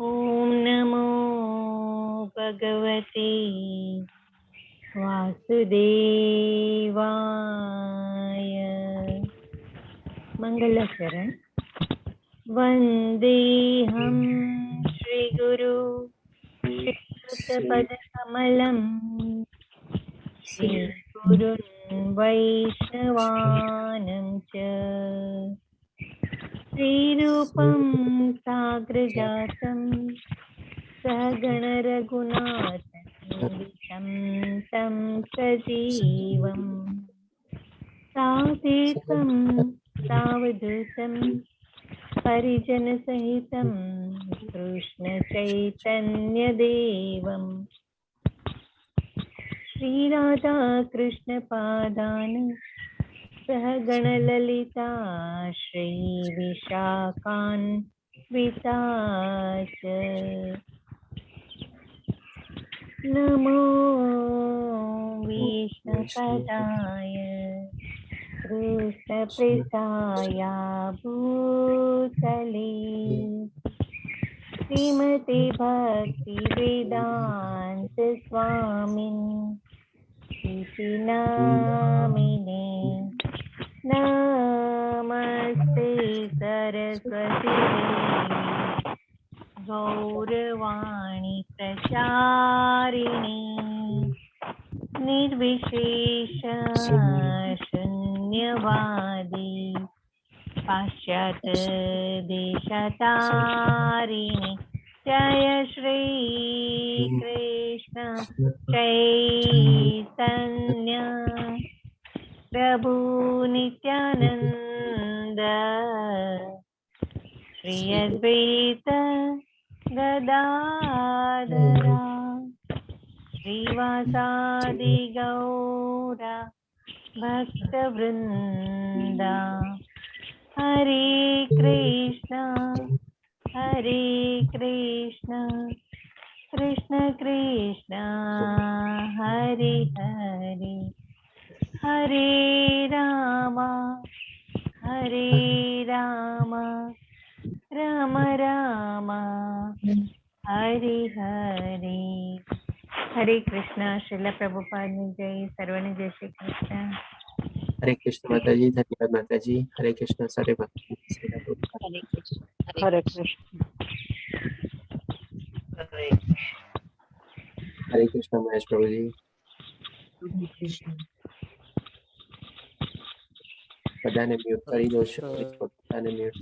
ॐ नमो भगवते वासुदेवाय। मंगलचरण। वन्देऽहं श्रीगुरु श्रीयुतपदकमलं श्रीगुरुन् वैष्णवानं च श्रीरूपं साग्रजातं सहगणरघुनाथान्वितं तं सजीवम् साकेतं सावधूतं परिजनसहितं कृष्णचैतन्यदेवं श्रीराधाकृष्णपादान् सहगणललिता श्रीविशाखान्विता च। नमो विष्णुपदाय कृष्णप्रेष्ठाय भूतले श्रीमते भक्तिवेदान्त स्वामिन् इति नामिने। नमस्ते सरस्वती गौरवाणी प्रचारिणी निर्विशेष शून्यवादी पाश्चात्य देशतारिणी। जय श्री कृष्ण चैतन्य प्रभु नित्यानंद श्री अद्वैत गदाधरा श्रीवासादि गौरा भक्तवृंदा। हरे कृष्णा कृष्ण कृष्ण हरे हरे हरे राम राम राम हरे हरे। हरे कृष्णा। श्रील प्रभुपाद ने जय। सर्वने जय श्री कृष्ण। हरे कृष्ण माताजी। धन्यवाद माताजी। हरे कृष्ण सारे भक्त। हरे कृष्ण। हरे कृष्ण। हरे कृष्ण महेश प्रभु जी। हरे कृष्ण। बधाने म्यूट કરી દો છો। બધાને म्यूट।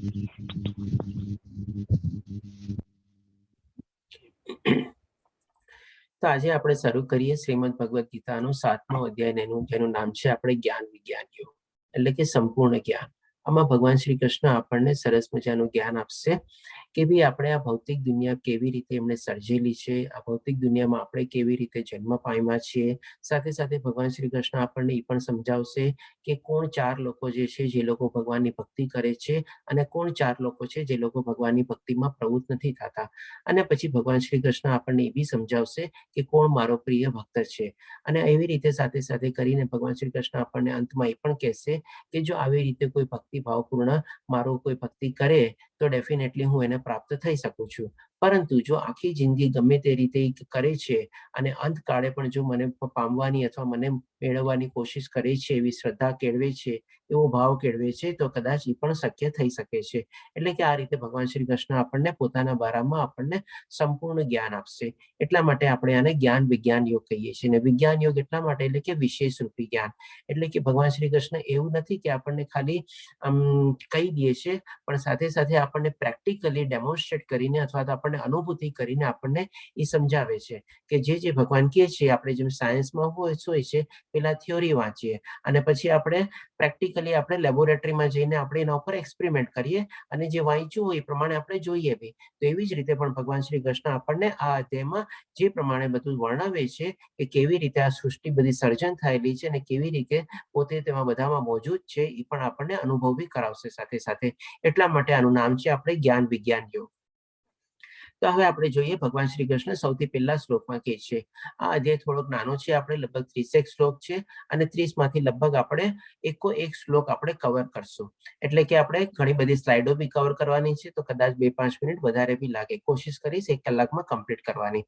તો આજે આપણે શરૂ કરીએ શ્રીમદ ભગવદ ગીતાનો 7મો અધ્યાય, જેનું નામ છે આપણે જ્ઞાન વિજ્ઞાન યોગ, એટલે કે સંપૂર્ણ જ્ઞાન। આમાં ભગવાન શ્રી કૃષ્ણ આપણને સરસ મજાનું જ્ઞાન આપશે કે ભાઈ આપણે આ ભૌતિક દુનિયા કેવી રીતે એમણે સર્જેલી છે, આ ભૌતિક દુનિયામાં આપણે કેવી રીતે જન્મ પામ્યા છીએ। સાથે સાથે ભગવાન શ્રી કૃષ્ણ આપણને એ પણ સમજાવશે કે કોણ 4 લોકો જે છે જે લોકો ભગવાનની ભક્તિ કરે છે અને કોણ 4 લોકો છે જે લોકો ભગવાનની ભક્તિમાં પ્રવૃત્ત નથી થતા। અને પછી ભગવાન શ્રી કૃષ્ણ આપણને એ બી સમજાવશે કે કોણ મારો પ્રિય ભક્ત છે। અને એવી રીતે સાથે સાથે કરીને ભગવાન શ્રી કૃષ્ણ આપણને અંતમાં એ પણ કહેશે કે જો આવી રીતે કોઈ ભક્તિ ભાવપૂર્ણ મારો કોઈ ભક્તિ કરે તો ડેફિનેટલી હું એને પ્રાપ્ત થઈ શકું છું। પરંતુ જો આખી જિંદગી ગમે તે રીતે કરે છે અને અંતકાળે પણ જો મને પામવાની અથવા મને મેળવવાની કોશિશ કરે છે, એવી શ્રદ્ધા કેળવે છે, એવો ભાવ કેળવે છે, તો કદાચ એ પણ શક્ય થઈ શકે છે। એટલે કે આ રીતે ભગવાન શ્રી કૃષ્ણ આપણને પોતાના બારામાં આપણને સંપૂર્ણ જ્ઞાન આપશે। એટલા માટે આપણે આને જ્ઞાન વિજ્ઞાન યોગ કહીએ છીએ। અને વિજ્ઞાન યોગ એટલા માટે એટલે કે વિશેષ રૂપી જ્ઞાન, એટલે કે ભગવાન શ્રી કૃષ્ણ એવું નથી કે આપણને ખાલી કહી દે છે, પણ સાથે સાથે આપણને પ્રેક્ટિકલી ડેમોન્સ્ટ્રેટ કરીને અથવા તો આપણને અનુભૂતિ કરીને આપણને એ સમજાવે છે કે જે ભગવાન કહે છે આપણે જેમ સાયન્સમાં હોય છે પેલા થિયોરી વાંચીએ અને પછી આપણે પ્રેક્ટિકલી આપણે લેબોરેટરીમાં જઈને આપણે એના ઉપર એક્સપેરિમેન્ટ કરીએ અને જે વાંચ્યું હોય એ પ્રમાણે આપણે જોઈએ બી। તો એવી જ રીતે પણ ભગવાન શ્રી કૃષ્ણ આપણને આ અધ્યાયમાં જે પ્રમાણે બધું વર્ણવે છે કે કેવી રીતે આ સૃષ્ટિ બધી સર્જન થયેલી છે અને કેવી રીતે પોતે તેમાં બધામાં મોજૂદ છે એ પણ આપણને અનુભવ બી કરાવશે સાથે સાથે। એટલા માટે આનું નામ છે આપણે જ્ઞાન વિજ્ઞાન યોગ। તો હવે આપણે જોઈએ ભગવાન શ્રી કૃષ્ણ સૌથી પહેલા શ્લોકમાં કહે છે, આ અધ્યાય થોડોક નાનો છે, આપણે લગભગ 30 શ્લોક છે અને 30 માંથી લગભગ આપણે એક શ્લોક આપણે કવર કરશું, એટલે કે આપણે ઘણી બધી સ્લાઇડો બી કવર કરવાની છે, તો કદાચ 2-5 મિનિટ વધારે બી લાગે, કોશિશ કરીશ 1 કલાકમાં કમ્પ્લીટ કરવાની।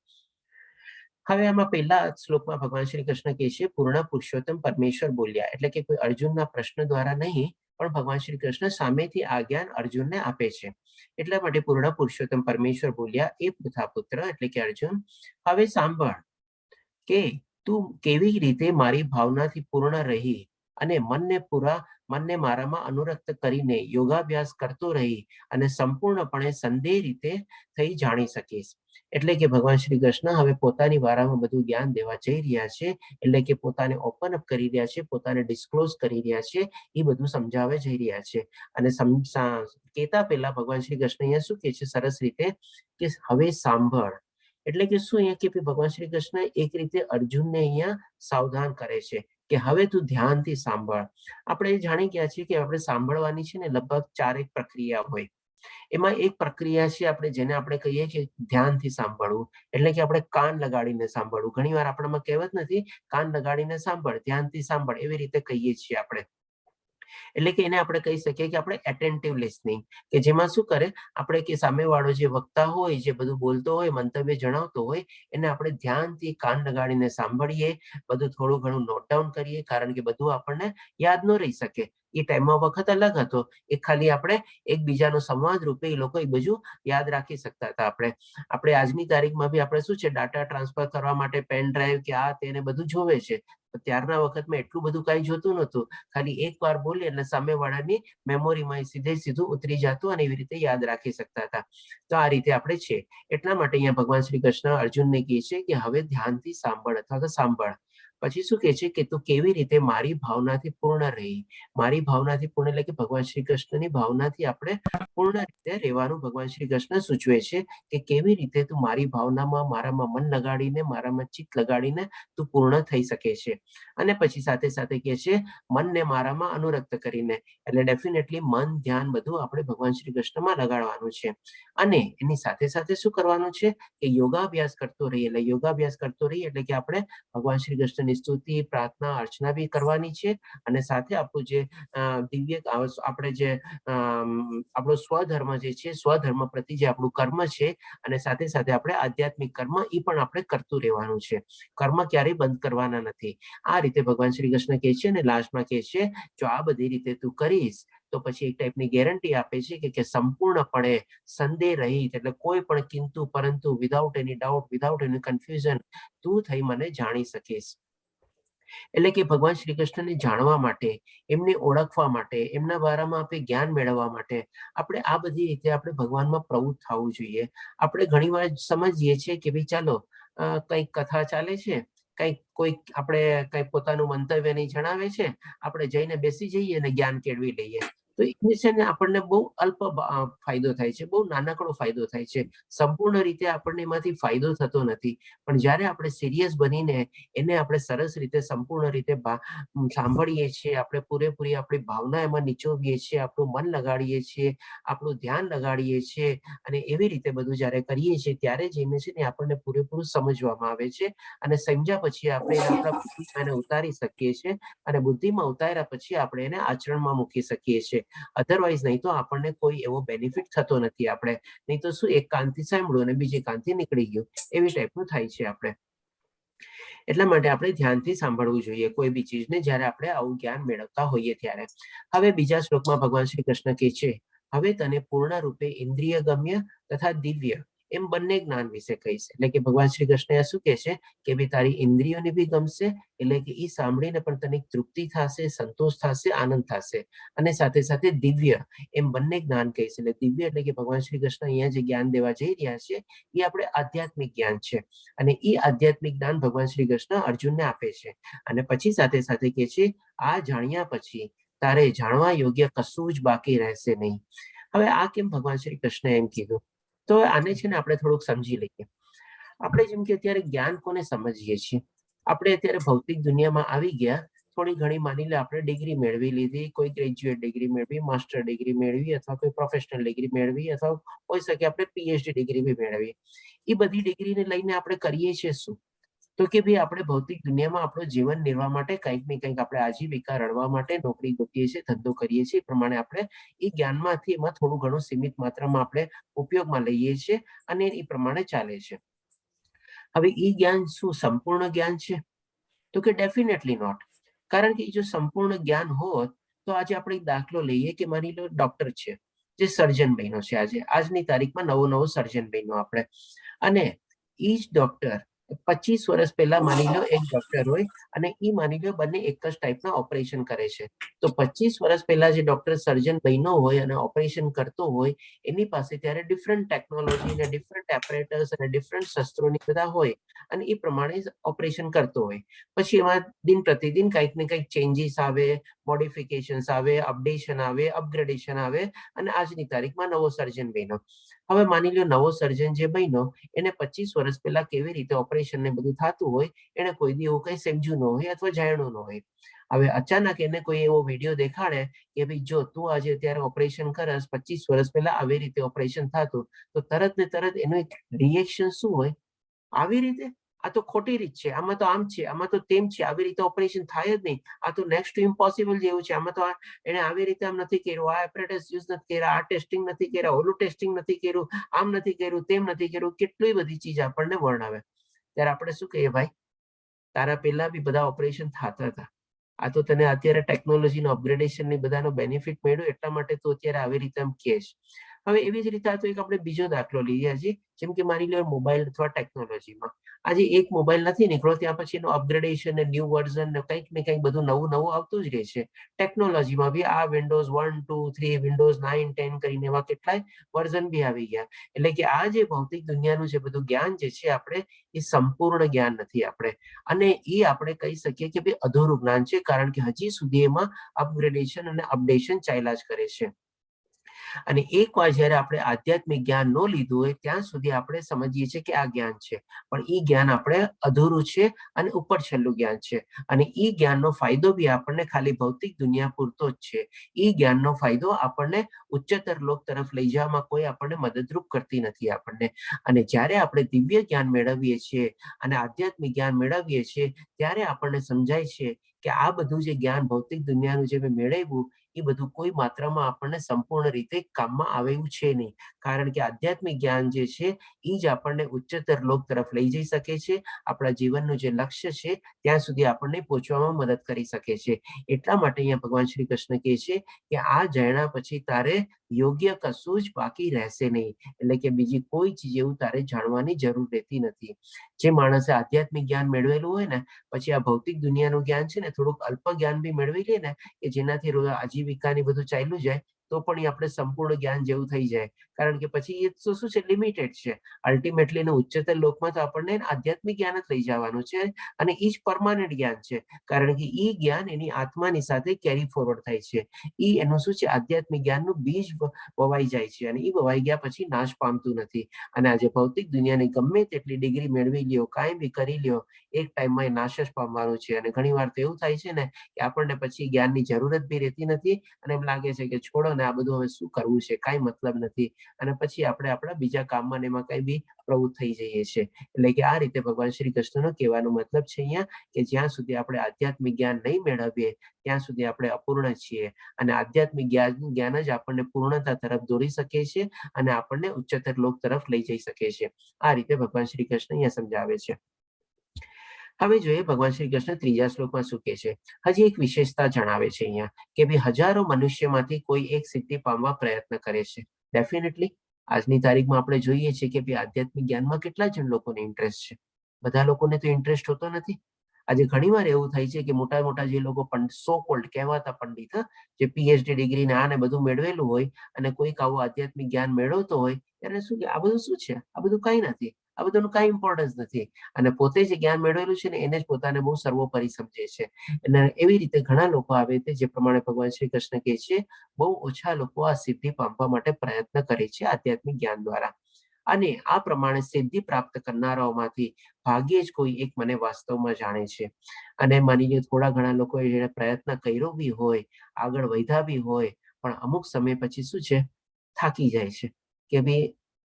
હવે આમાં પહેલા શ્લોકમાં ભગવાન શ્રી કૃષ્ણ કહે છે, પૂર્ણ પુરુષોત્તમ પરમેશ્વર બોલ્યા, એટલે કે કોઈ અર્જુનના પ્રશ્ન દ્વારા નહીં પણ ભગવાન શ્રી કૃષ્ણ સામેથી આ જ્ઞાન અર્જુનને આપે છે। એટલા માટે પૂર્ણ પુરુષોત્તમ પરમેશ્વર બોલ્યા, એ પૃથા પુત્ર એટલે કે અર્જુન, હવે સાંભળ કે તું કેવી રીતે મારી ભાવનાથી પૂર્ણ રહી અને મનને મારામાં અનુરક્ત કરીને યોગાભ્યાસ કરતો રહી અને સંપૂર્ણપણે સંદેહ રીતે થઈ જાણી શકીશ। એટલે કે ભગવાન શ્રી કૃષ્ણ હવે પોતાની વારામાં બધું જ્ઞાન દેવા જઈ રહ્યા છે, એટલે કે પોતાને ઓપન અપ કરી રહ્યા છે, પોતાને ડિસ્ક્લોઝ કરી રહ્યા છે, એ બધું સમજાવવા જઈ રહ્યા છે। અને કહેતા પહેલા ભગવાન શ્રી કૃષ્ણ અહીંયા શું કહે છે સરસ રીતે કે હવે સાંભળ, એટલે કે શું અહીંયા કે ભગવાન શ્રી કૃષ્ણ એક રીતે અર્જુનને અહીંયા સાવધાન કરે છે કે હવે તું ધ્યાનથી સાંભળ। આપણે જાણી ગયા છીએ કે આપણે સાંભળવાની છે ને લગભગ 4 પ્રક્રિયા હોય, એમાં એક પ્રક્રિયા છે આપણે જેને આપણે કહીએ કે ધ્યાનથી સાંભળવું, એટલે કે આપણે કાન લગાડીને સાંભળવું। ઘણી વાર આપણામાં કહેવત નથી કાન લગાડીને સાંભળ, ધ્યાનથી સાંભળ, એવી રીતે કહીએ છીએ આપણે, એટલે કે એને આપણે કહી શકીએ કે આપણે એટેન્ટિવ લિસનિંગ, કે જેમાં શું કરે આપણે કે સામેવાળો જે વક્તા હોય, જે બધું બોલતો હોય, મંતવ્ય જણાવતો હોય, એને આપણે ધ્યાનથી કાન લગાડીને સાંભળીએ, બધું થોડું ઘણું નોટ ડાઉન કરીએ, કારણ કે બધું આપણને યાદ ન રહી શકે। એ ટાઈમમાં વખત અલગ હતો, એ ખાલી આપણે એકબીજાનો સંવાદ રૂપે એ લોકો એ બધું યાદ રાખી શકતા હતા। આપણે આજની તારીખમાં બી આપણે શું છે ડાટા ટ્રાન્સફર કરવા માટે પેન ડ્રાઈવ કે આ તેને બધું જોવે છે, ત્યારના વખતમાં એટલું બધું કઈ જોતું નહોતું, ખાલી એક વાર બોલે એટલે સામેવાળાની મેમોરીમાં સીધું ઉતરી જતું અને એવી રીતે યાદ રાખી શકતા હતા। તો આ રીતે આપણે છે, એટલા માટે અહીંયા ભગવાન શ્રી કૃષ્ણ અર્જુનને કહે છે કે હવે ધ્યાનથી સાંભળ અથવા તો સાંભળ। પછી શું કહે છે કે તું કેવી રીતે મારી ભાવનાથી પૂર્ણ રહી, મારી ભાવનાથી પૂર્ણ એટલે કે ભગવાન શ્રી કૃષ્ણની ભાવનાથી આપણે પૂર્ણ રીતે રહેવાનું ભગવાન શ્રી કૃષ્ણ સૂચવે છે કે કેવી રીતે તું મારી ભાવનામાં મારામાં મન લગાડીને મારામાં ચિત્ત લગાડીને તું પૂર્ણ થઈ શકે છે। અને પછી સાથે સાથે કહે છે મનને મારામાં અનુરક્ત કરીને, એટલે ડેફિનેટલી મન ધ્યાન બધું આપણે ભગવાન શ્રી કૃષ્ણમાં લગાડવાનું છે। અને એની સાથે સાથે શું કરવાનું છે કે યોગાભ્યાસ કરતો રહીએ, એટલે યોગાભ્યાસ કરતો રહીએ એટલે કે આપણે ભગવાન શ્રી કૃષ્ણની સ્તુતિ પ્રાર્થના અર્ચના બી કરવાની છે, અને સાથે આપણું જે દિવ્ય આપણે જે આપણો સ્વધર્મ જે છે, સ્વધર્મ પ્રતિ જે આપણું કર્મ છે, અને સાથે સાથે આપણે આધ્યાત્મિક કર્મ એ પણ આપણે કરતું રહેવાનું છે, કર્મ ક્યારેય બંધ કરવાના નથી। આ રીતે ભગવાન શ્રી કૃષ્ણ કહે છે, અને લાસ્ટમાં કહે છે જો આ બધી રીતે તું કરીશ તો પછી એક ટાઈપની ગેરંટી આપે છે કે સંપૂર્ણપણે સંદેહ રહિત, એટલે કોઈ પણ કિંતુ પરંતુ વિધાઉટ એની ડાઉટ, વિધાઉટ એની કન્ફ્યુઝન તું થઈ મને જાણી શકીશ। એટલે કે ભગવાન શ્રી કૃષ્ણને જાણવા માટે, એમને ઓળખવા માટે, એમના બારામાં આપણે જ્ઞાન મેળવવા માટે આપણે આ બધી રીતે આપણે ભગવાનમાં પ્રવૃત્ત થવું જોઈએ। આપણે ઘણીવાર સમજીએ છીએ કે ભાઈ ચાલો કંઈક કથા ચાલે છે, કોઈ આપણે કંઈ પોતાનું મંતવ્ય નહીં જણાવે છે, આપણે જઈને બેસી જઈએ અને જ્ઞાન કેળવી લઈએ, તો એ છે ને આપણને બહુ અલ્પ ફાયદો થાય છે, બહુ નાનકડો ફાયદો થાય છે, સંપૂર્ણ રીતે આપણને એમાંથી ફાયદો થતો નથી। પણ જ્યારે આપણે સિરિયસ બનીને એને આપણે સરસ રીતે સંપૂર્ણ રીતે સાંભળીએ છીએ, આપણે પૂરેપૂરી આપણી ભાવના એમાં નીચોવીએ છીએ, આપણું મન લગાડીએ છીએ, આપણું ધ્યાન લગાડીએ છીએ, અને એવી રીતે બધું જ્યારે કરીએ છીએ ત્યારે જઈને છે ને આપણને પૂરેપૂરું સમજવામાં આવે છે, અને સમજ્યા પછી આપણે આપણા બુદ્ધિમાં એને ઉતારી શકીએ છીએ, અને બુદ્ધિમાં ઉતાર્યા પછી આપણે એને આચરણમાં મૂકી શકીએ છીએ। અધરવાઇઝ નહીં તો આપણને કોઈ એવો બેનિફિટ થતો નથી, આપણે નહીં તો શું એક કાનથી સાંભળ્યું અને બીજી કાનથી નીકળી ગયું, એવી ટાઈપનું થાય છે આપણે। એટલા માટે આપણે ધ્યાનથી સાંભળવું જોઈએ કોઈ બી ચીજને જ્યારે આપણે આવું જ્ઞાન મેળવતા હોઈએ ત્યારે। હવે બીજા શ્લોકમાં ભગવાન શ્રી કૃષ્ણ કહે છે હવે તને પૂર્ણ રૂપે ઇન્દ્રિય ગમ્ય તથા દિવ્ય એમ બંને જ્ઞાન વિશે કહીશ। એટલે કે ભગવાન શ્રી કૃષ્ણ શું કહે છે કે ભાઈ તારી ઇન્દ્રિયોને બી ગમશે, એટલે કે એ સાંભળીને પણ તને તૃપ્તિ થશે, સંતોષ થશે, આનંદ થશે, અને સાથે સાથે દિવ્ય એમ બંને જ્ઞાન કહીશ। એટલે દિવ્ય એટલે કે ભગવાન શ્રી કૃષ્ણ અહીંયા જે જ્ઞાન દેવા જઈ રહ્યા છે એ આપણે આધ્યાત્મિક જ્ઞાન છે, અને એ આધ્યાત્મિક જ્ઞાન ભગવાન શ્રી કૃષ્ણ અર્જુનને આપે છે। અને પછી સાથે સાથે કહે છે આ જાણ્યા પછી તારે જાણવા યોગ્ય કશું જ બાકી રહેશે નહીં। હવે આ કેમ ભગવાન શ્રી કૃષ્ણ એમ કીધું, તો આને છે ને આપણે થોડુંક સમજી લઈએ। આપણે જેમ કે અત્યારે જ્ઞાન કોને સમજીએ છીએ, આપણે અત્યારે ભૌતિક દુનિયામાં આવી ગયા થોડી ઘણી માની લે આપણે ડિગ્રી મેળવી લીધી, કોઈ ગ્રેજ્યુએટ ડિગ્રી મેળવી, માસ્ટર ડિગ્રી મેળવી, અથવા કોઈ પ્રોફેશનલ ડિગ્રી મેળવી, અથવા હોઈ શકે આપણે પીએચડી ડિગ્રી બી મેળવી. એ બધી ડિગ્રીને લઈને આપણે કરીએ છીએ શું? તો કે ભાઈ આપણે ભૌતિક દુનિયામાં આપણું જીવન નિર્વાહ માટે કંઈક ને કંઈક આપણે આજીવિકા રળવા માટે નોકરી ગોતીએ છીએ, ધંધો કરીએ છીએ. એ પ્રમાણે આપણે એ જ્ઞાનમાંથી એમાં થોડું ઘણું સીમિત માત્રામાં આપણે ઉપયોગમાં લઈએ છીએ અને એ પ્રમાણે ચાલે છે. હવે એ જ્ઞાન શું સંપૂર્ણ જ્ઞાન છે? તો કે ડેફિનેટલી નોટ. કારણ કે જો સંપૂર્ણ જ્ઞાન હોત તો આજે આપણે એક દાખલો લઈએ કે માની લો ડોક્ટર છે જે સર્જન બન્યો છે, આજની તારીખમાં નવો સર્જન બન્યો આપણે, અને એ જ ડોક્ટર 25 વર્ષ પહેલા માની લો એક ડોક્ટર હોય અને એ માની લો બંને એક જ ટાઈપના ઓપરેશન કરે છે. તો 25 વર્ષ પહેલા જે ડોક્ટર સર્જન બન્યો હોય અને ઓપરેશન કરતો હોય એની પાસે ત્યારે ડિફરન્ટ ટેકનોલોજી અને ડિફરન્ટ એપરેટર્સ અને ડિફરન્ટ શસ્ત્રોની બધા હોય અને એ પ્રમાણે ઓપરેશન કરતો હોય. પછી એમાં દિન પ્રતિદિન કંઈક ને કંઈક ચેન્જીસ આવે, મોડિફિકેશન્સ આવે, અપડેશન આવે, અપગ્રેડેશન આવે અને આજની તારીખમાં નવો સર્જન બન્યો. હવે માની લો નવો સર્જન જે બન્યો એને 25 વર્ષ પહેલા કેવી રીતે ઓપરેશન ને બધું થતું હોય એને કોઈ દી એવું કઈ સમજ્યું ન હોય અથવા જાણ્યું ન હોય. હવે અચાનક એને કોઈ એવો વિડીયો દેખાડે કે ભાઈ જો તું આજે અત્યારે ઓપરેશન કરસ, 25 વર્ષ પહેલા આવી રીતે ઓપરેશન થતું, તો તરત ને તરત એનું એક રિએક્શન શું હોય? આવી રીતે? આ તો ખોટી રીત છે, આમાં તો આમ છે, આમાં તો તેમ છે, આવી રીતે ઓપરેશન થાય જ નહીં, આ તો નેક્સ્ટ ટુ ઇમ્પોસિબલ જેવું છે, આમાં તો એને આવી રીતે આમ નથી કર્યું, આ એપરેટસ યુઝ નથી કર્યા, આ ટેસ્ટિંગ નથી કર્યા, ઓલું ટેસ્ટિંગ નથી કર્યું, આમ નથી કર્યું, તેમ નથી કર્યું, કેટલી બધી ચીજ આપણને વર્ણવે. ત્યારે આપણે શું કહીએ, ભાઈ તારા પહેલા બી બધા ઓપરેશન થતા હતા, આ તો તને અત્યારે ટેકનોલોજીનો અપગ્રેડેશનની બધાનો બેનિફિટ મળ્યો એટલા માટે તું અત્યારે આવી રીતે આમ કહે છે. હવે એવી જ રીતે આ તો એક આપણે બીજો દાખલો લઈએ છીએ, જેમ કે માની લો મોબાઈલ અથવા ટેકનોલોજીમાં આજે એક મોબાઈલ નથી નીકળ્યો ત્યાં પછી એનું અપગ્રેડેશન ને ન્યૂ વર્ઝન ને કંઈક બધું નવું આવતું જ રહે છે. ટેકનોલોજીમાં બી આ વિન્ડોઝ 1, 2, 3, વિન્ડોઝ 9, 10 કરીને એવા કેટલાય વર્ઝન બી આવી ગયા. એટલે કે આ જે ભૌતિક દુનિયાનું જે બધું જ્ઞાન જે છે આપણે એ સંપૂર્ણ જ્ઞાન નથી આપણે, અને એ આપણે કહી શકીએ કે ભાઈ અધૂરું જ્ઞાન છે, કારણ કે હજી સુધી એમાં અપગ્રેડેશન અને અપડેશન ચાલ્યા જ કરે છે. અને એકવાર જ્યારે આપણે આધ્યાત્મિક જ્ઞાન ન લીધું હોય ત્યાં સુધી આપણે સમજીએ છીએ કે આ જ્ઞાન છે, પણ એ જ્ઞાન આપણે અધૂરું છે અને ઉપર છેલ્લું જ્ઞાન છે. અને એ જ્ઞાનનો ફાયદો બી આપણને ખાલી ભૌતિક દુનિયા પૂરતો જ છે. એ જ્ઞાનનો ફાયદો આપણને ઉચ્ચતર લોક તરફ લઈ જવામાં કોઈ આપણને મદદરૂપ કરતી નથી આપણને. અને જ્યારે આપણે દિવ્ય જ્ઞાન મેળવીએ છીએ અને આધ્યાત્મિક જ્ઞાન મેળવીએ છીએ ત્યારે આપણને સમજાય છે કે આ બધું જે જ્ઞાન ભૌતિક દુનિયાનું જે મેં મેળવ્યું એ બધું કોઈ માત્રામાં આપણને સંપૂર્ણ રીતે કામમાં આવેલું છે નહીં, કારણ કે આધ્યાત્મિક જ્ઞાન જે છે એ જ આપણને ઉચ્ચતર લોક તરફ લઈ જઈ શકે છે, આપણા જીવનનું જે લક્ષ્ય છે ત્યાં સુધી આપણને પહોંચવામાં મદદ કરી શકે છે. એટલા માટે અહીંયા ભગવાન શ્રી કૃષ્ણ કહે છે કે આ જાણ્યા પછી તારે યોગ્ય કશું જ બાકી રહેશે નહીં, એટલે કે બીજી કોઈ ચીજ એવું તારે જાણવાની જરૂર રહેતી નથી. જે માણસે આધ્યાત્મિક જ્ઞાન મેળવેલું હોય ને પછી આ ભૌતિક દુનિયાનું જ્ઞાન છે ને થોડુંક અલ્પ જ્ઞાન બી મેળવી લે ને કે જેનાથી આજીવિકાની બધું ચાલ્યું જાય તો પણ એ આપણે સંપૂર્ણ જ્ઞાન જેવું થઈ જાય, કારણ કે પછી એ તો શું છે લિમિટેડ છે. અલ્ટિમેટલી એને ઉચ્ચતર લોકમાં તો આપણને આધ્યાત્મિક જ્ઞાન જ લઈ જવાનું છે અને એ જ પરમાનન્ટ જ્ઞાન છે, કારણ કે એ જ્ઞાન એની આત્માની સાથે કેરી ફોરવર્ડ થાય છે. એ એનું શું છે આધ્યાત્મિક જ્ઞાનનું બીજ વવાઈ જાય છે અને એ વવાઈ ગયા પછી નાશ પામતું નથી. અને આજે ભૌતિક દુનિયાની ગમે તેટલી ડિગ્રી મેળવી લ્યો, કાંઈ બી કરી લ્યો, એક ટાઈમમાં એ નાશ જ પામવાનું છે. અને ઘણી વાર તો એવું થાય છે ને કે આપણને પછી જ્ઞાનની જરૂરત બી રહેતી નથી અને એમ લાગે છે કે છોડો ને આ બધું હવે શું કરવું છે, કાંઈ મતલબ નથી, અને પછી આપણે આપણા બીજા કામમાં ને એમાં કઈ બી પ્રવૃત્ત થઈ જઈએ છીએ. એટલે કે આ રીતે ભગવાન શ્રી કૃષ્ણનો કહેવાનો મતલબ છે અહીંયા કે જ્યાં સુધી આપણે આધ્યાત્મિક જ્ઞાન નહીં મેળવીએ ત્યાં સુધી આપણે અપૂર્ણ છીએ, અને આધ્યાત્મિક જ્ઞાન જ આપણને પૂર્ણતા તરફ દોરી શકે છે અને આપણને ઉચ્ચતર લોક તરફ લઈ જઈ શકે છે. આ રીતે ભગવાન શ્રી કૃષ્ણ અહીંયા સમજાવે છે. હવે જોઈએ ભગવાન શ્રી કૃષ્ણ ત્રીજા શ્લોકમાં શું કહે છે. હજી એક વિશેષતા જણાવે છે અહીંયા કે ભાઈ હજારો મનુષ્યમાંથી કોઈ એક સિદ્ધિ પામવા પ્રયત્ન કરે છે. ડેફિનેટલી આજની તારીખમાં આપણે જોઈએ છીએ કે ભાઈ આધ્યાત્મિક જ્ઞાનમાં કેટલા જણ લોકોને ઇન્ટરેસ્ટ છે. બધા લોકોને તો ઇન્ટરેસ્ટ હોતો નથી. આજે ઘણીવાર એવું થાય છે કે મોટા મોટા જે લોકો સો કોલ્ડ કહેવાતા પંડિત જે પીએચડી ડિગ્રી ને આને બધું મેળવેલું હોય અને કોઈક આવું આધ્યાત્મિક જ્ઞાન મેળવતો હોય ત્યારે શું કે આ બધું શું છે, આ બધું કઈ નથી, આ બધાનું કઈ ઇમ્પોર્ટન્સ નથી, અને પોતે જે જ્ઞાન મેળવેલું છે ને એને જ પોતાને બહુ સર્વોપરી સમજે છે. અને એવી રીતે ઘણા લોકો આવે છે જે પ્રમાણે ભગવાન શ્રી કૃષ્ણ કહે છે બહુ ઓછા લોકો આ સિદ્ધિ પામવા માટે પ્રયત્ન કરે છે આધ્યાત્મિક જ્ઞાન દ્વારા. અને આ પ્રમાણે સિદ્ધિ પ્રાપ્ત કરનારાઓમાંથી ભાગ્યે જ કોઈ એક મને વાસ્તવમાં જાણે છે. અને માની લો થોડા ઘણા લોકોએ જેને પ્રયત્ન કર્યો બી હોય, આગળ વધ્યા બી હોય, પણ અમુક સમય પછી શું છે, થાકી જાય છે કે ભાઈ